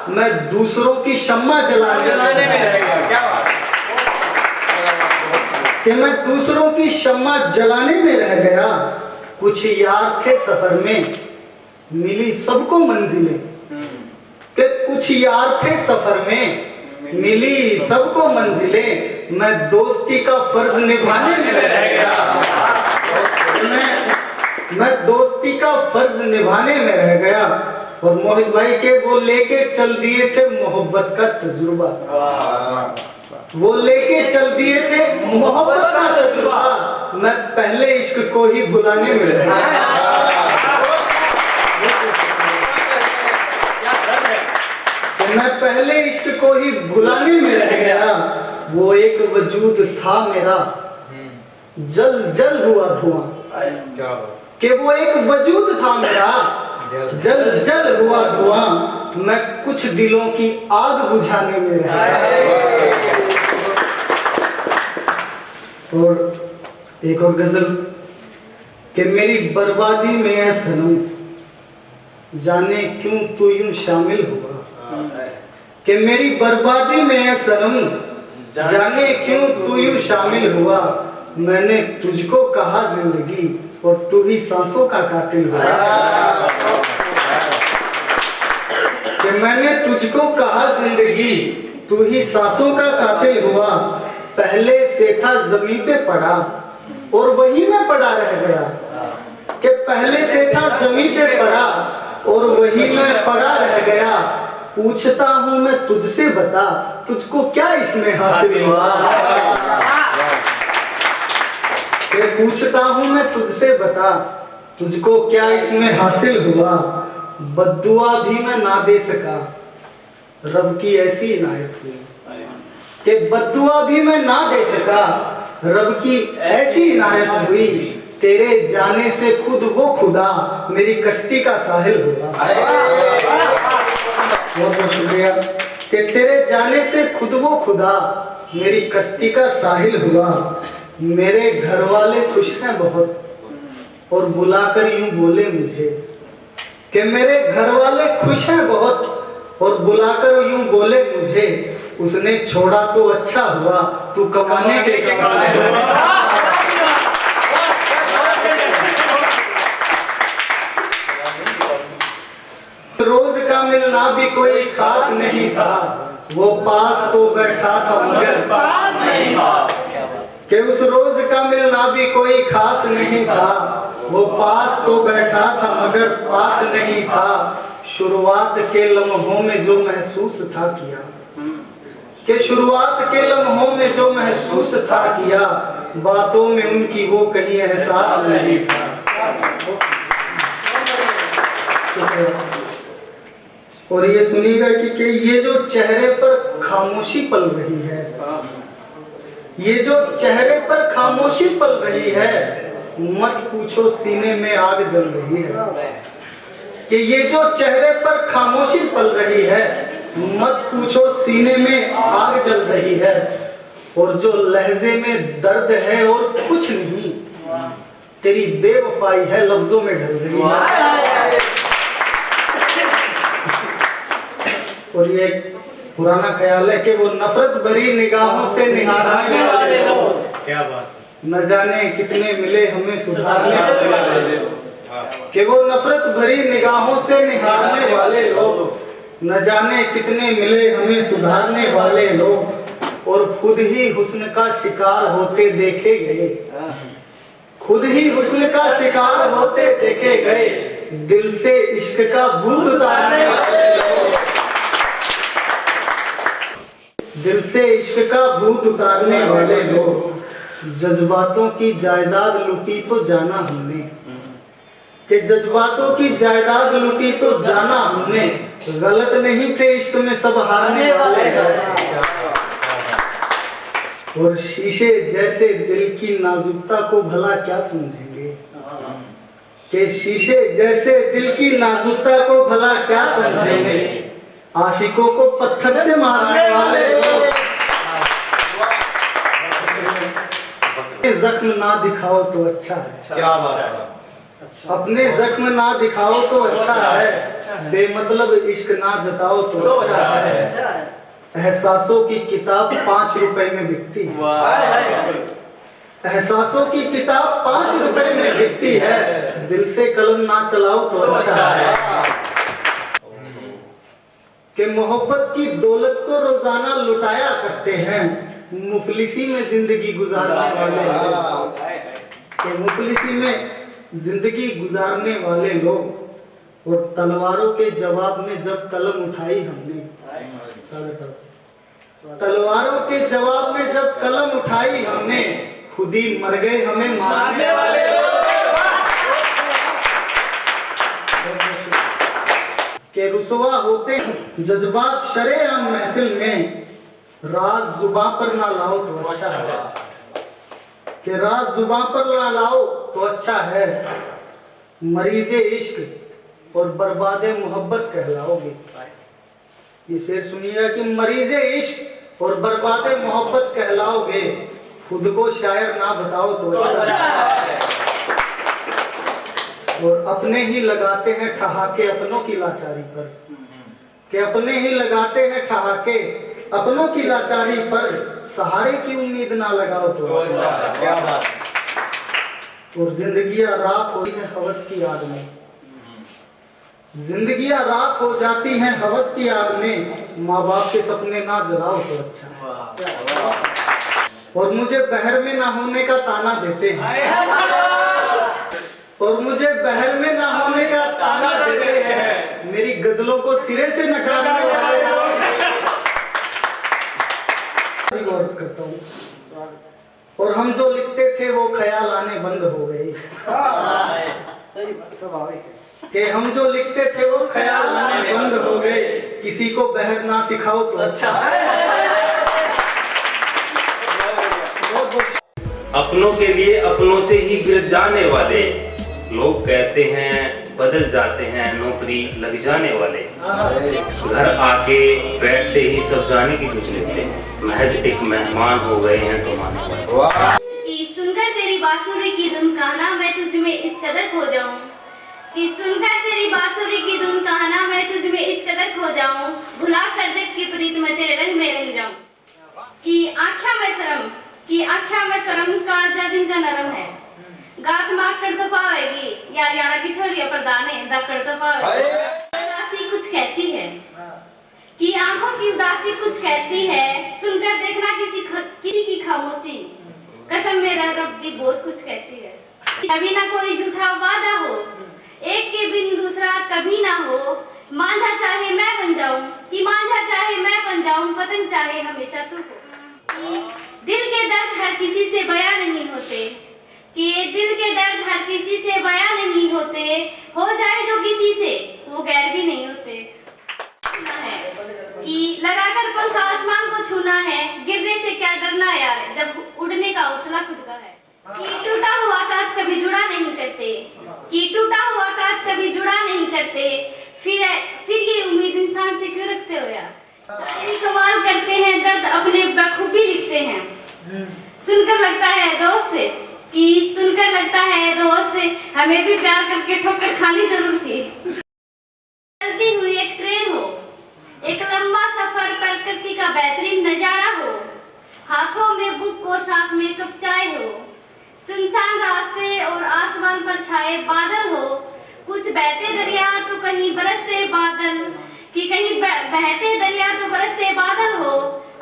मैं दूसरों की शम्मा जलाने में रह गया। क्या बात, कि मैं दूसरों की शम्मा जलाने में रह गया। कुछ यार थे सफर में मिली सबको मंजिलें, कि कुछ यार थे सफर में मिली सबको मंजिलें, मैं दोस्ती का फर्ज निभाने में रह गया। मैं दोस्ती का फर्ज निभाने में रह गया। और मोहित भाई के वो लेके चल दिए थे मोहब्बत का तजुर्बा, वो लेके चल दिए थे मोहब्बत का तजुर्बा, मैं पहले इश्क को ही भुलाने में रह गया। मैं पहले इश्क को ही भुलाने में रह गया। वो एक वजूद था मेरा जल जल हुआ धुआं, कि वो एक वजूद था मेरा जल जल हुआ धुआं, मैं कुछ दिलों की आग बुझाने में रह गया। और एक और गजल कि मेरी बर्बादी में है सनम, जाने क्यों तू यूं शामिल हुआ, कि मेरी बर्बादी में है सनम, जाने क्यों तू यूं शामिल हुआ। मैंने तुझको कहा जिंदगी और तू ही सांसों का कातिल हुआ, कि मैंने तुझको कहा जिंदगी तू ही सांसों का कातिल हुआ। पहले से था जमीन पे पड़ा और वही मैं पड़ा रह गया, कि पहले से था जमीन पे पड़ा और वही मैं पड़ा रह गया। पूछता हूँ मैं तुझसे बता तुझको क्या इसमें हासिल हुआ, कि पूछता हूँ मैं तुझसे बता तुझको क्या इसमें हासिल हुआ। बद्दुआ भी मैं ना दे सका रब की ऐसी इनायत हुई, कि बद्दुआ भी मैं ना दे सका रब की ऐसी इनायत हुई। तेरे जाने से खुद वो खुदा मेरी कश्ती का साहिल हुआ। बहुत बहुत शुक्रिया। कि तेरे जाने से खुद वो खुदा मेरी कश्ती का साहिल हुआ। मेरे घर वाले खुश हैं बहुत और बुलाकर यूं बोले मुझे, कि मेरे घर वाले खुश हैं बहुत और बुलाकर यूं बोले मुझे। उसने छोड़ा तो अच्छा हुआ तू कमाने के कमाने। रोज का मिलना भी कोई खास नहीं था, वो पास तो बैठा था मगर पास नहीं था। कि उस रोज का मिलना भी कोई खास नहीं था, वो पास तो बैठा था मगर पास नहीं था। शुरुआत के लम्हों में जो महसूस था किया, कि शुरुआत के लम्हों में जो महसूस था किया, बातों में उनकी वो कहीं एहसास नहीं था। और ये सुनिएगा कि ये जो चेहरे पर खामोशी पल रही है, ये जो चेहरे पर खामोशी पल रही है, मत पूछो सीने में आग जल रही है। कि ये जो चेहरे पर खामोशी पल रही है, मत पूछो सीने में आग जल रही है, और जो लहजे में दर्द है और कुछ नहीं, तेरी बेवफाई है लफ्जों में ढल रही है। और ये पुराना ख्याल है कि वो नफरत भरी निगाहों से निहारने वाले लोग, क्या बात, न जाने कितने मिले हमें सुधारने वाले, कि वो नफरत भरी निगाहों से निहारने वाले लोग, न जाने कितने मिले हमें सुधारने वाले लोग, और खुद ही हुस्न का शिकार होते देखे गए, खुद ही हुस्न का शिकार होते देखे गए, दिल से इश्क का भूत उतारने वाले लोग, दिल से इश्क का भूत उतारने वाले लोग। जज्बातों की जायदाद लुटी तो जाना हमने, कि जज्बातों की जायदाद लुटी तो जाना हमने, गलत नहीं थे इश्क में सब हारने वाले। और शीशे जैसे दिल की नाजुकता को भला क्या समझेंगे, कि शीशे जैसे दिल की नाजुकता को भला क्या समझेंगे, आशिकों को पत्थर से मारने वाले। जख्म ना दिखाओ तो अच्छा है, क्या बात है, अपने जख्म ना दिखाओ तो अच्छा है, बेमतलब इश्क ना जताओ तो अच्छा है। एहसासों की किताब 5 रुपए में बिकती है, एहसासों की किताब 5 रुपए में बिकती है, दिल से कलम ना चलाओ तो अच्छा है। कि मोहब्बत की दौलत को रोजाना लुटाया करते हैं, मुफलिसी में जिंदगी गुजारने वाले लोग, कि मुफलिसी में जिंदगी गुजारने वाले लोग। और तलवारों के जवाब में जब कलम उठाई हमने, तलवारों के जवाब में जब कलम उठाई हमने, खुद ही मर गए हमें मारने वाले लोग। के रुसवा होते जज्बात शरेआम महफिल में, राज जुबां पर ना लाओ तो अच्छा है, कि राज जुबां पर ना लाओ तो अच्छा है, मरीजे इश्क और बर्बादे मोहब्बत कहलाओगे। ये शेर सुनिएगा कि मरीजे इश्क और बर्बादे मोहब्बत कहलाओगे, खुद को शायर ना बताओ तो अच्छा है। और अपने ही लगाते हैं ठहाके अपनों की लाचारी पर, कि अपने ही लगाते हैं ठहाके अपनों की लाचारी पर, सहारे की उम्मीद ना लगाओ तो अच्छा है। क्या बात, और जिंदगियां राख होती हैं हवस की आग में, जिंदगियां राख हो जाती हैं हवस की आग में, माँ बाप के सपने ना जलाओ तो अच्छा है। और मुझे बहर में ना होने का ताना देते हैं, और मुझे बहर में ना होने का ताना देते हैं, मेरी गजलों को सिरे से नकारने वाले गौर करता हूँ। और हम जो लिखते थे वो ख्याल आने बंद हो गए, कि हम जो लिखते थे वो ख्याल आने बंद हो गए, किसी को बहर ना सिखाओ तो अच्छा है। अपनों के लिए अपनों से ही गिर जाने वाले लोग कहते हैं, बदल जाते हैं नौकरी लग जाने वाले, घर आके बैठते ही सब जाने की कुछ लेते, महज एक मेहमान हो गए हैं तुम्हारे। कि सुनकर तेरी बांसुरी की धुन कहना मैं तुझ में इस कदर खो जाऊं, कि सुनकर तेरी बांसुरी की धुन कहना मैं तुझ में इस कदर खो जाऊं, भुला कर जग की प्रीत में तेरे रंग में रंग जाऊं। कि आँख्या में शर्म कालजा जिनका नरम है, गात माफ कर तो पाएगी यारियाना की छोरिया प्रदाने दकड़ तो पाएगी। उदासी कुछ कहती है, कि आंखों की उदासी कुछ कहती है, सुनकर देखना किसी की खामोशी, कसम मेरा रब की बहुत कुछ कहती है। कभी ना कोई झूठा वादा हो, एक के बिन दूसरा कभी ना हो, मांझा चाहे मैं बन जाऊं, कि मांझा चाहे मैं बन जाऊं, पतंग चाहे हमेशा तू हो। दिल के दर्द हर किसी से बयां नहीं होते, कि दिल के दर्द हर किसी से बयां नहीं होते, हो जाए जो किसी से वो गैर भी नहीं होते। है कि लगाकर पंख आसमान को छूना है, गिरने से क्या डरना यार, जब उड़ने का हौसला खुद का है। कि टूटा हुआ कांच कभी जुड़ा नहीं करते, कि टूटा हुआ कांच कभी जुड़ा नहीं करते, फिर ये उम्मीद इंसान से क्यों रखते हो यार, शायरी कमाल करते हैं, दर्द अपने बखूबी लिखते हैं। सुनकर लगता है दोस्त हमें भी प्यार करके ठोकर खानी जरूर थी। चलती हुई एक ट्रेन हो, एक लंबा सफर, प्रकृति का बेहतरीन नजारा हो, हाथों में बुक और साथ में कप चाय हो, सुनसान रास्ते और आसमान पर छाए बादल हो, कुछ बहते दरिया तो कहीं बरसते बादल, कि कहीं बहते दरिया तो बरसते बादल हो,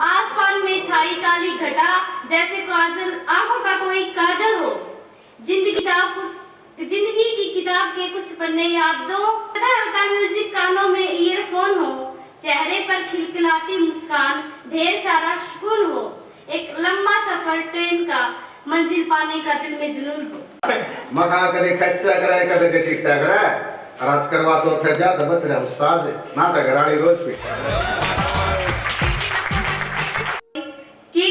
आसमान में छाई काली घटा जैसे काजल, आंखों का कोई काजल हो, जिंदगी की किताब के कुछ पन्ने याद दो, अगर हल्का म्यूजिक कानों में ईयरफोन हो, चेहरे पर खिलखिलाती मुस्कान, ढेर सारा सुकून हो, एक लंबा सफर ट्रेन का, मंजिल पाने का दिल में जुनून हो। मखा कदे खच्चा कराए कदे के सिट्टा कराए, राज करवा चौथ है जा तो बच रहे उस्ताद ना तो घराड़ी रोज पे कि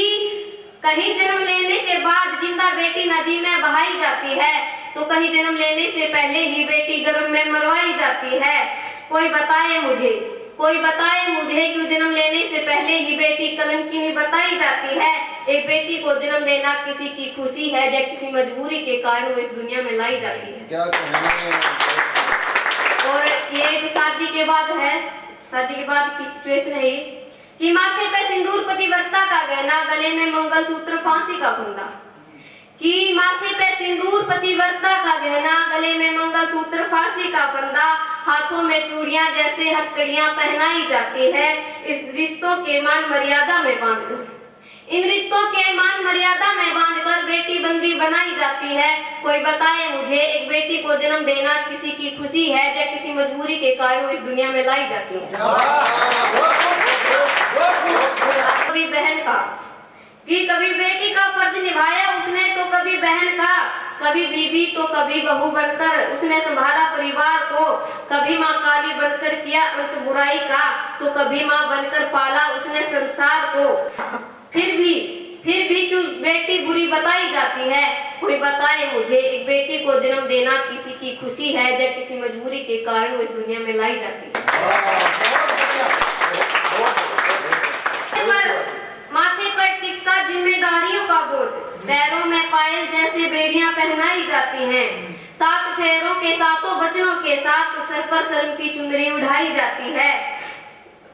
कहीं जन्म लेने के बाद जिंदा बेटी नदी में बहाई जाती है, तो कहीं जन्म लेने से पहले ही बेटी गर्भ में मरवाई जाती है। कोई बताए मुझे क्यों जन्म लेने से पहले ही बेटी कलंकिनी बताई जाती है। एक बेटी को जन्म देना किसी की खुशी है, या किसी मजबूरी के कारण वो इस दुनिया में लाई जाती है। क्या और ये शादी के बाद की सिचुएशन है कि माथे पे सिंदूर पतिव्रता का गहना, गले में मंगलसूत्र फांसी का फंदा, कि माथे पे सिंदूर पतिव्रता का गहना, गले में मंगलसूत्र फांसी का फंदा, हाथों में चूड़ियां जैसे हथकड़ियां पहनाई जाती है। इन रिश्तों के मान मर्यादा में बांधकर बेटी बंदी बनाई जाती है। कोई बताए मुझे, एक बेटी को जन्म देना किसी की खुशी है, या किसी मजबूरी के कारण इस दुनिया में लाई जाती है। कभी बहन का, कि कभी बेटी का फर्ज निभाया उसने तो कभी बहन का, कभी बीबी तो कभी बहू बनकर उसने संभाला परिवार को, कभी माँ काली बनकर किया अंत बुराई का, तो कभी माँ बनकर पाला उसने संसार को। फिर भी क्यों बेटी बुरी बताई जाती है। कोई बताए मुझे, एक बेटी को जन्म देना किसी की खुशी है, या किसी मजबूरी के कारण वो इस दुनिया में लाई जाती है। माथे पर टिक्का जिम्मेदारियों का बोझ, पैरों में पायल जैसे बेड़ियां पहनाई जाती हैं, 7 फेरों के 7 बचनों के साथ सर पर शर्म की चुनरी उठाई जाती है।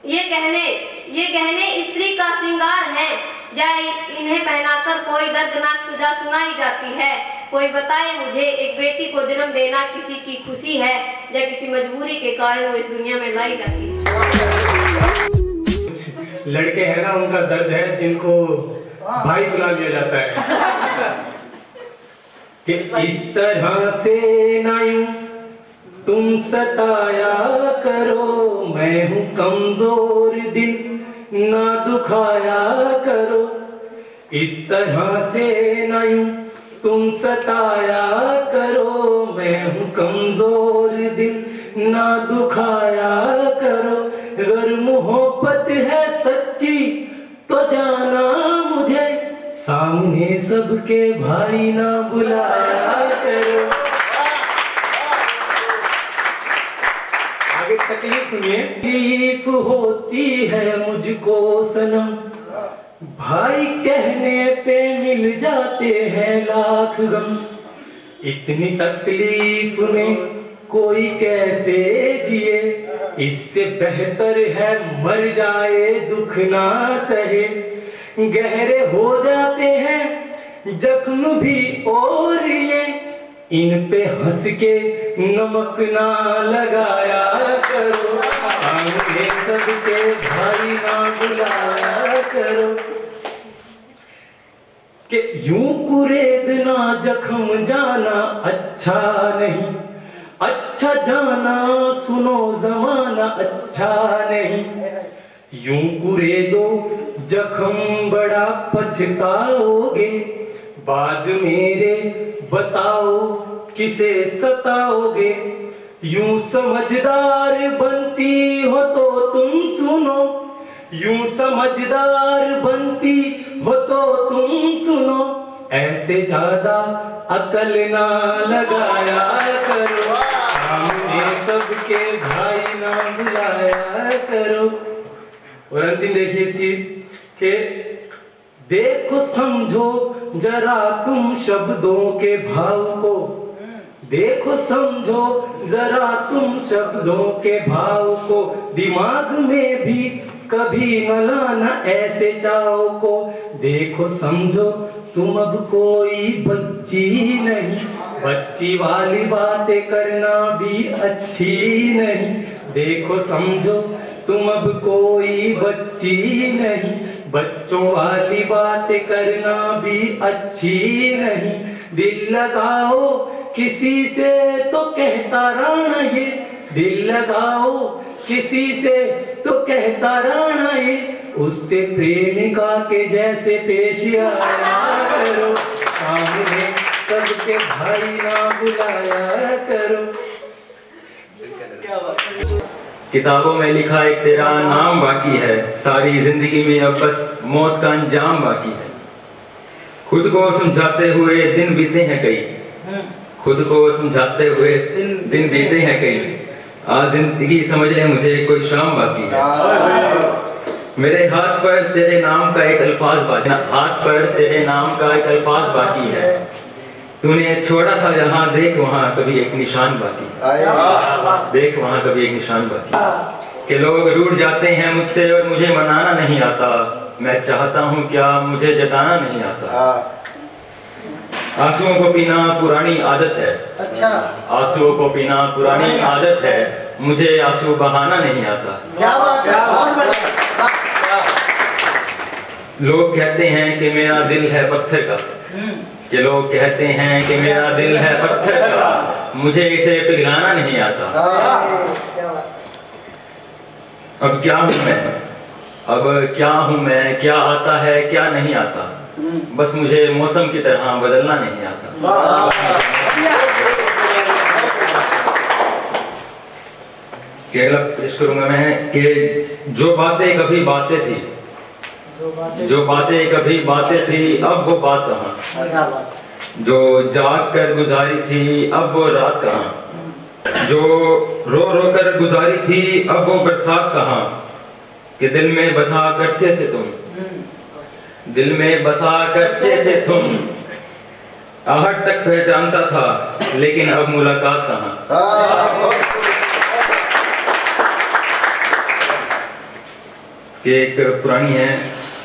ये गहने स्त्री का श्रृंगार है, या इन्हें पहनाकर कोई दर्दनाक सजा सुनाई जाती है। कोई बताए मुझे, एक बेटी को जन्म देना किसी की खुशी है, या किसी मजबूरी के कारण वो इस दुनिया में लाई जाती है। लड़के हैं ना, उनका दर्द है जिनको भाई बुला लिया जाता है कि इस तरह से ना यूं तुम सताया करो, मैं हूं कमजोर दिल ना दुखाया करो। इस तरह से ना यूं तुम सताया करो, मैं हूं कमजोर दिल ना दुखाया करो। अगर मोहब्बत है सच्ची तो जाना मुझे, सामने सबके भाई ना बुलाया करो। आगे तकलीफ सुनिए। तकलीफ होती है मुझको सनम, भाई कहने पे मिल जाते हैं लाख गम। इतनी तकलीफ में कोई कैसे जिए, इससे बेहतर है मर जाए दुख ना सहे। गहरे हो जाते हैं जख्म भी और ये, इन पे हंस के नमक ना लगाया करो, सामने सबके भाई ना बुलाया करो। कि यूं कुरेदना जख्म जाना अच्छा नहीं, अच्छा जाना सुनो जमाना अच्छा नहीं। यूं कुरेदो जख्म बड़ा पछताओगे, बाद मेरे बताओ किसे सताओगे। यूं समझदार बनती हो तो तुम सुनो, यूं समझदार बनती हो तो तुम सुनो। ऐसे ज्यादा अकल ना लगाया करो, सामने सबके भाई ना बुलाया करो। और अंतिम देखिए इसकी कि देखो समझो जरा तुम शब्दों के भाव को, देखो समझो जरा तुम शब्दों के भाव को, दिमाग में भी कभी न लाना ऐसे चाव को। देखो समझो तुम अब कोई बच्ची नहीं, बच्ची वाली बातें करना भी अच्छी नहीं। देखो समझो तुम अब कोई बच्ची नहीं, बच्चों वाली बातें करना भी अच्छी नहीं। दिल लगाओ किसी से तो कहता रहना ये, दिल लगाओ किसी से तो कहता रहना ये, उससे प्रेमिका के जैसे पेश आया करो, सामने सबके भाई ना बुलाया करो। किताबों में लिखा एक तेरा नाम बाकी है, सारी जिंदगी में अब बस मौत का अंजाम बाकी है। खुद को समझाते हुए दिन बीते हैं कई, खुद को समझाते हुए दिन बीते हैं कई, आज जिंदगी समझ ले मुझे कोई शाम बाकी है। मेरे हाथ पर तेरे नाम का एक अल्फाज बाकी, हाथ पर तेरे नाम का एक अल्फाज बाकी है। तूने छोड़ा था जहाँ, देख वहाँ कभी एक निशान बाकी, देख वहाँ कभी एक निशान बाकी। कि लोग रूठ जाते हैं मुझसे और मुझे मनाना नहीं आता, मैं चाहता हूँ क्या मुझे जताना नहीं आता। आंसुओं को पीना पुरानी आदत है, अच्छा आंसुओं को पीना पुरानी आदत है, मुझे आंसू बहाना नहीं आता। क्या बात है। लोग कहते हैं कि मेरा दिल है पत्थर का, कि लोग कहते हैं कि मेरा दिल है पत्थर का, मुझे इसे पिघलाना नहीं आता। अब क्या हूँ मैं, अब क्या हूँ मैं, क्या आता है क्या नहीं आता, बस मुझे मौसम की तरह बदलना नहीं आता। अगला पेश करूंगा मैं कि जो बातें कभी बातें थी, जो बातें कभी बातें थी अब वो बात कहाँ, जो जाग कर गुजारी थी अब वो रात कहाँ, जो रो रो कर गुजारी थी अब वो बरसात कहाँ। कि दिल में बसा करते थे तुम, दिल में बसा करते थे तुम, आहट तक पहचानता था लेकिन अब मुलाकात कहाँ। कि एक पुरानी है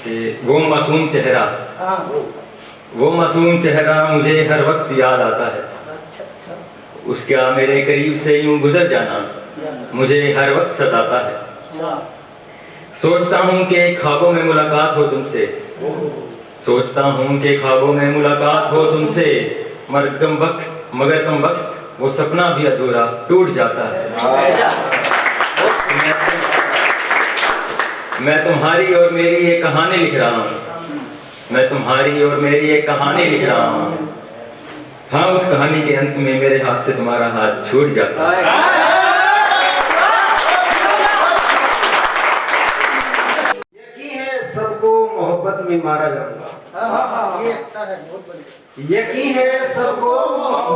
कि वो मासूम चेहरा, वो मासूम चेहरा मुझे हर वक्त याद आता है, उसका मेरे करीब से यूं गुजर जाना मुझे हर वक्त सताता है। सोचता हूँ कि ख्वाबों में मुलाकात हो तुमसे, सोचता हूँ कि ख्वाबों में मुलाकात हो तुमसे, मगर कम वक्त वो सपना भी अधूरा टूट जाता है। मैं तुम्हारी और मेरी एक कहानी लिख रहा हूँ, मैं तुम्हारी और मेरी एक कहानी लिख रहा हूँ। हाँ, उस कहानी के अंत में मेरे हाथ से तुम्हारा हाथ छूट जाता है। यकीन है सबको मोहब्बत में मारा जाऊंगा, ये अच्छा है, बहुत बढ़िया। यकीन है सबको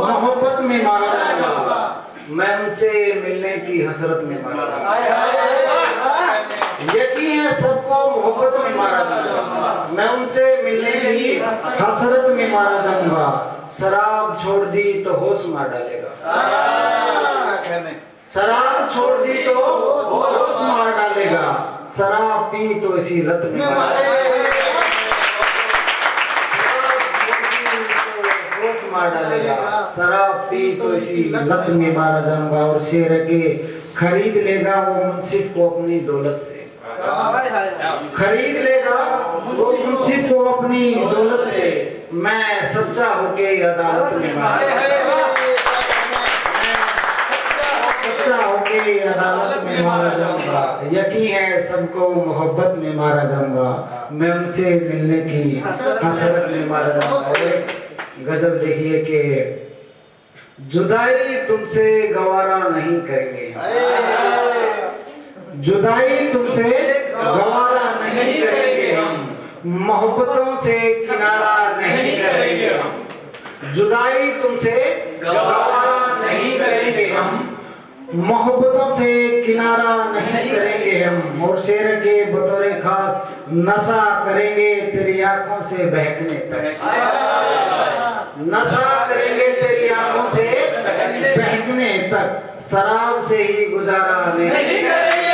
मोहब्बत में मारा जाऊंगा, मैं उनसे मिलने की हसरत में मारा जाऊंगा। यकीन है सबको मोहब्बत में मारा जाऊंगा, मैं उनसे मिलने की हसरत में मारा जाऊंगा। शराब छोड़ दी तो होश मार डालेगा, शराब छोड़ दी तो होश मार डालेगा, शराब पी तो इसी लत में मारा होश मार डालेगा, शराब पी तो इसी लत में मारा जाऊंगा। और शेर के खरीद लेगा वो मुंसिफ को अपनी दौलत से, खरीद लेगा वो मुंसिफ को अपनी दौलत से, मैं सच्चा होके अदालत में मारा, सच्चा होके अदालत में मारा जाऊंगा। यकीन है सबको मोहब्बत में मारा जाऊंगा, मैं उनसे मिलने की हसरत में मारा जाऊंगा। गजल देखिए कि जुदाई तुमसे गवारा नहीं करेंगे, जुदाई तुमसे गवारा नहीं करेंगे हम, मोहब्बतों से किनारा नहीं करेंगे हम, जुदाई तुमसे गवारा नहीं करेंगे हम, मोहब्बतों से किनारा नहीं करेंगे हम, और शेर के बतौरे खास नशा करेंगे तेरी आंखों से बहकने तक। नशा करेंगे तेरी आंखों से बहकने तक, शराब से ही गुजारा नहीं करेंगे,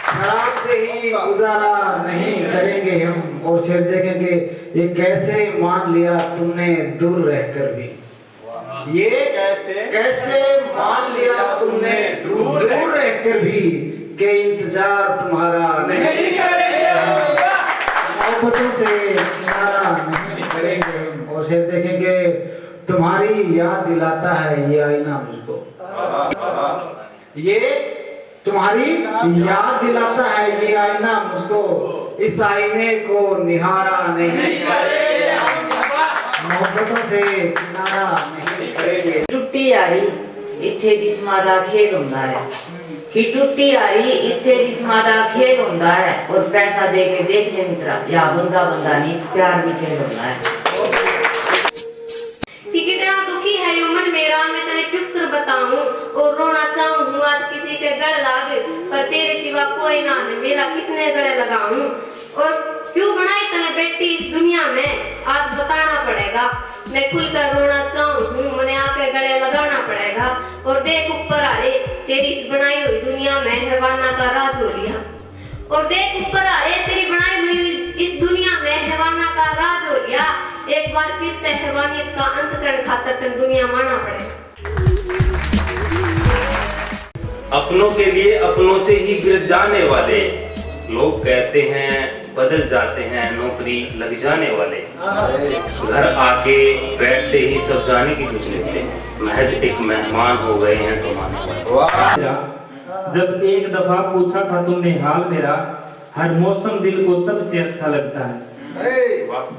शराब से ही गुजारा नहीं करेंगे हम। और शेर देखेंगे, ये कैसे मान लिया तुमने दूर रहकर भी, ये कैसे मान लिया तुमने दूर रहकर भी, के इंतजार तुम्हारा नहीं करेंगे, मोहब्बतों से किनारा नहीं करेंगे। और शेर देखेंगे, तुम्हारी याद दिलाता है ये आईना मुझको, ये तुम्हारी याद दिलाता है ये आईना मुझको, इस आईने को निहारा नहीं करेंगे, मोहब्बतों से किनारा नहीं करेंगे। टुट्टी यारी इत्थे जिस्मां दा खेल हुंदा है, कि टुट्टी यारी इत्थे जिस्मां दा खेल हुंदा है, और पैसा दे के देख ले मित्रा, या बंदा बंदा नहीं प्यार भी सेल होना है। कि कितना दुखी है यो मन मेरा, मैं तने क्यों कर बताऊं, और रोना चाहूं आज किसी के गले लाग, पर तेरे सिवा कोई ना है मेरा किसने गले लगाऊं, और क्यों बनाई तने बेटी इस दुनिया में, आज बताना पड़ेगा, मैं खुलकर रोना चाहूं मने आके गले लगाना पड़ेगा, और देख ऊपर आए तेरी इस बनाई हुई दुनिया में हैवाना का राज हो लिया, और देख ऊपर आए तेरी बनाई हुई इस दुनिया में हैवाना का राज हो लिया, एक बार फिर ते हैवानियत का अंत करने खातिर तन दुनिया माना पड़ेगा। अपनों के लिए अपनों से ही गिर जाने वाले लोग कहते हैं बदल जाते हैं नौकरी लग जाने वाले, घर आके बैठते ही सब जाने की कुछ लिखते हैं, महज एक मेहमान हो गए हैं तुम्हारे। जब एक दफा पूछा था तुमने हाल मेरा, हर मौसम दिल को तब से अच्छा लगता है।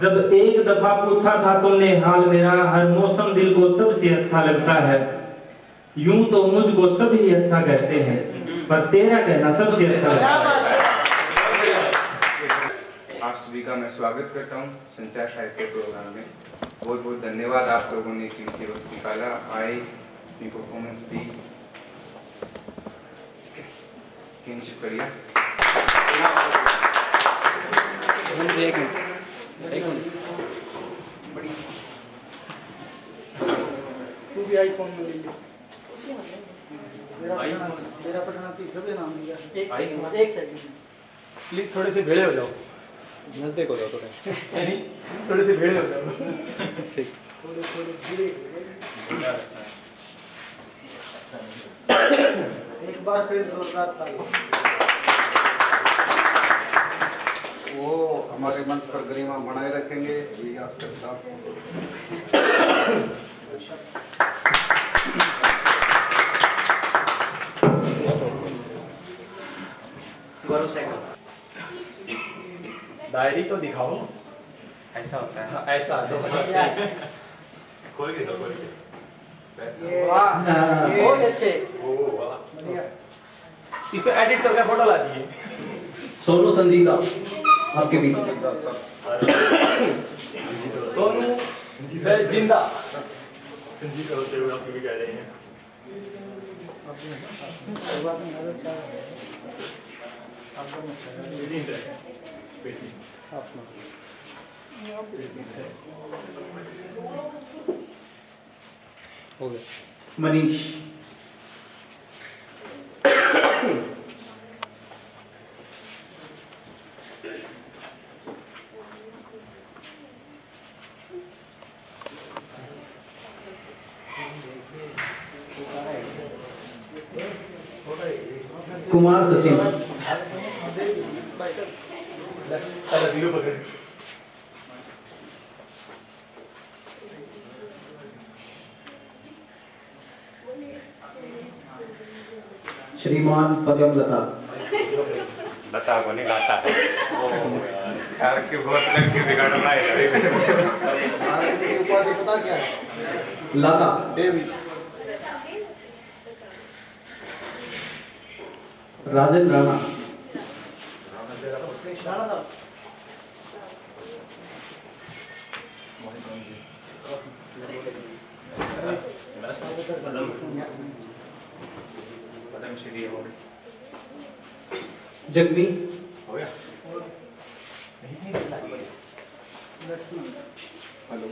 जब एक दफा पूछा था तुमने हाल मेरा, हर मौसम दिल को तब से अच्छा लगता है। यूं तो मुझको सभी अच्छा कहते हैं, पर तेरा कहना सबसे अच्छा लगता है। आप सभी का मैं स्वागत करता हूं संचार साहित्य प्रोग्राम में। बहुत बहुत धन्यवाद आप लोगों ने कीमती वक्त निकाला, आए, अपनी परफॉर्मेंस दी, शुक्रिया। एक मिनट तू भी आईफोन में ले ले, मेरा पटना से सबसे नाम लिया। एक सेकंड प्लीज थोड़े से भेड़े हो जाओ, नजदीक हो जाओ थोड़े, थोड़े से भेड़े हो जाओ। थोड़े धीरे, एक बार फिर जोरदार ताली। वो हमारे मंच पर गरिमा बनाए रखेंगे, यही आस करता हूं। डायरी तो दिखाओ, ऐसा होता है, ऐसा खोल के बहुत अच्छे, इसको एडिट करके फोटो ला दिए। सोनू संजीदा आपके बीच, सोनू जिंदा संजीदा होते हुए आप भी कह रहे हैं। हो गया। मनीष कुमार सचिन, श्रीमान पदम लता, लता को नहीं लाता है, यार क्यों बहुत लग के बिगाड़ना है। उपाधि पता क्या है? लता देवी। राजन राणा, पद्मश्री हो जगवी हो गया। हेलो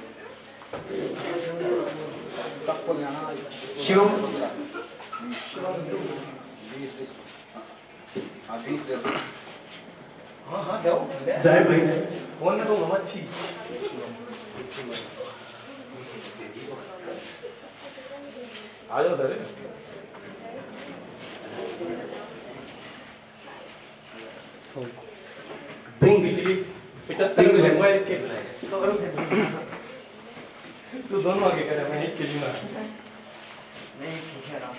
शिवम हाँ जाओ जय भाई फोन में तो मच्छी आ जाओ सर बिजली 75 में लूंगा एक के तू दोनों आगे करे मैं एक के लूंगा नहीं कह रहा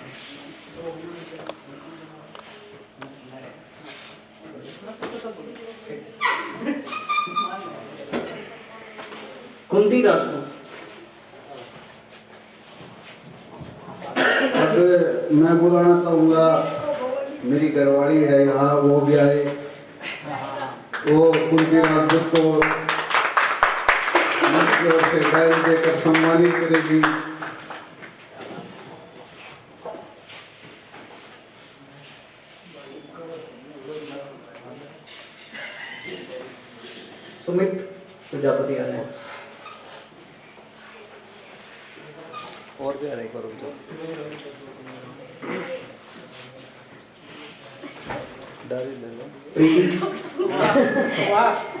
कुंती राजपूत अब मैं बुलाना चाहूँगा मेरी घरवाली है यहाँ, वो भी आए, वो कुंती राजपूत को डायल देकर सम्मानित करेगी। सुमित प्रजापति आ रहे हैं। और भी अरे करो डाली ले लो। प्रीति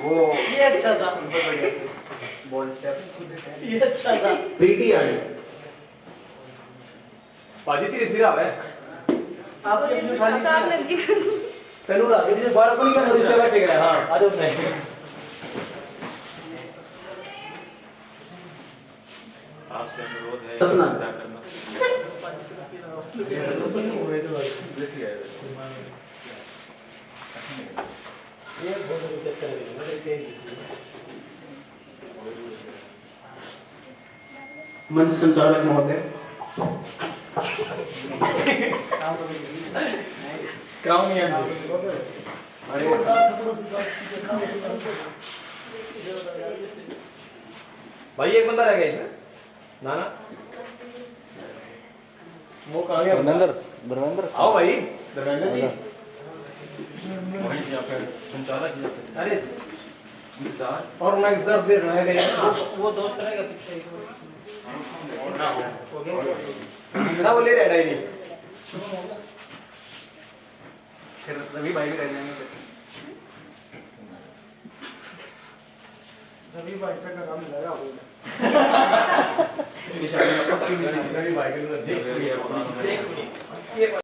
वो ये अच्छा था बॉल स्टेप ये अच्छा था प्रीति आ रही है। पाजी तेरी सिरा है आपने अपनी खाली पेनूरा ये बड़ा को नहीं कर इससे बैठे गए हां आ जाओ नहीं आपसे अनुरोध है सपना। क्या करना ये बहुत दिक्कत कर रही है मंच संचालक महोदय क्राउन यार भाई एक बंदा रह गया इसमें ना ना वो कहाँ गया धर्मेंद्र आओ भाई धर्मेंद्र जी वहीं से आपका संचालक जी अरे और मैं जब भी रह गए वो दोस्त रहेगा पीछे ना हो ना वो ले रहा डायरी फिर रवि भाई भी रह जाएंगे रवि भाई का काम लगा निशानी पक्की निशानी रवि भाई के लिए देख ये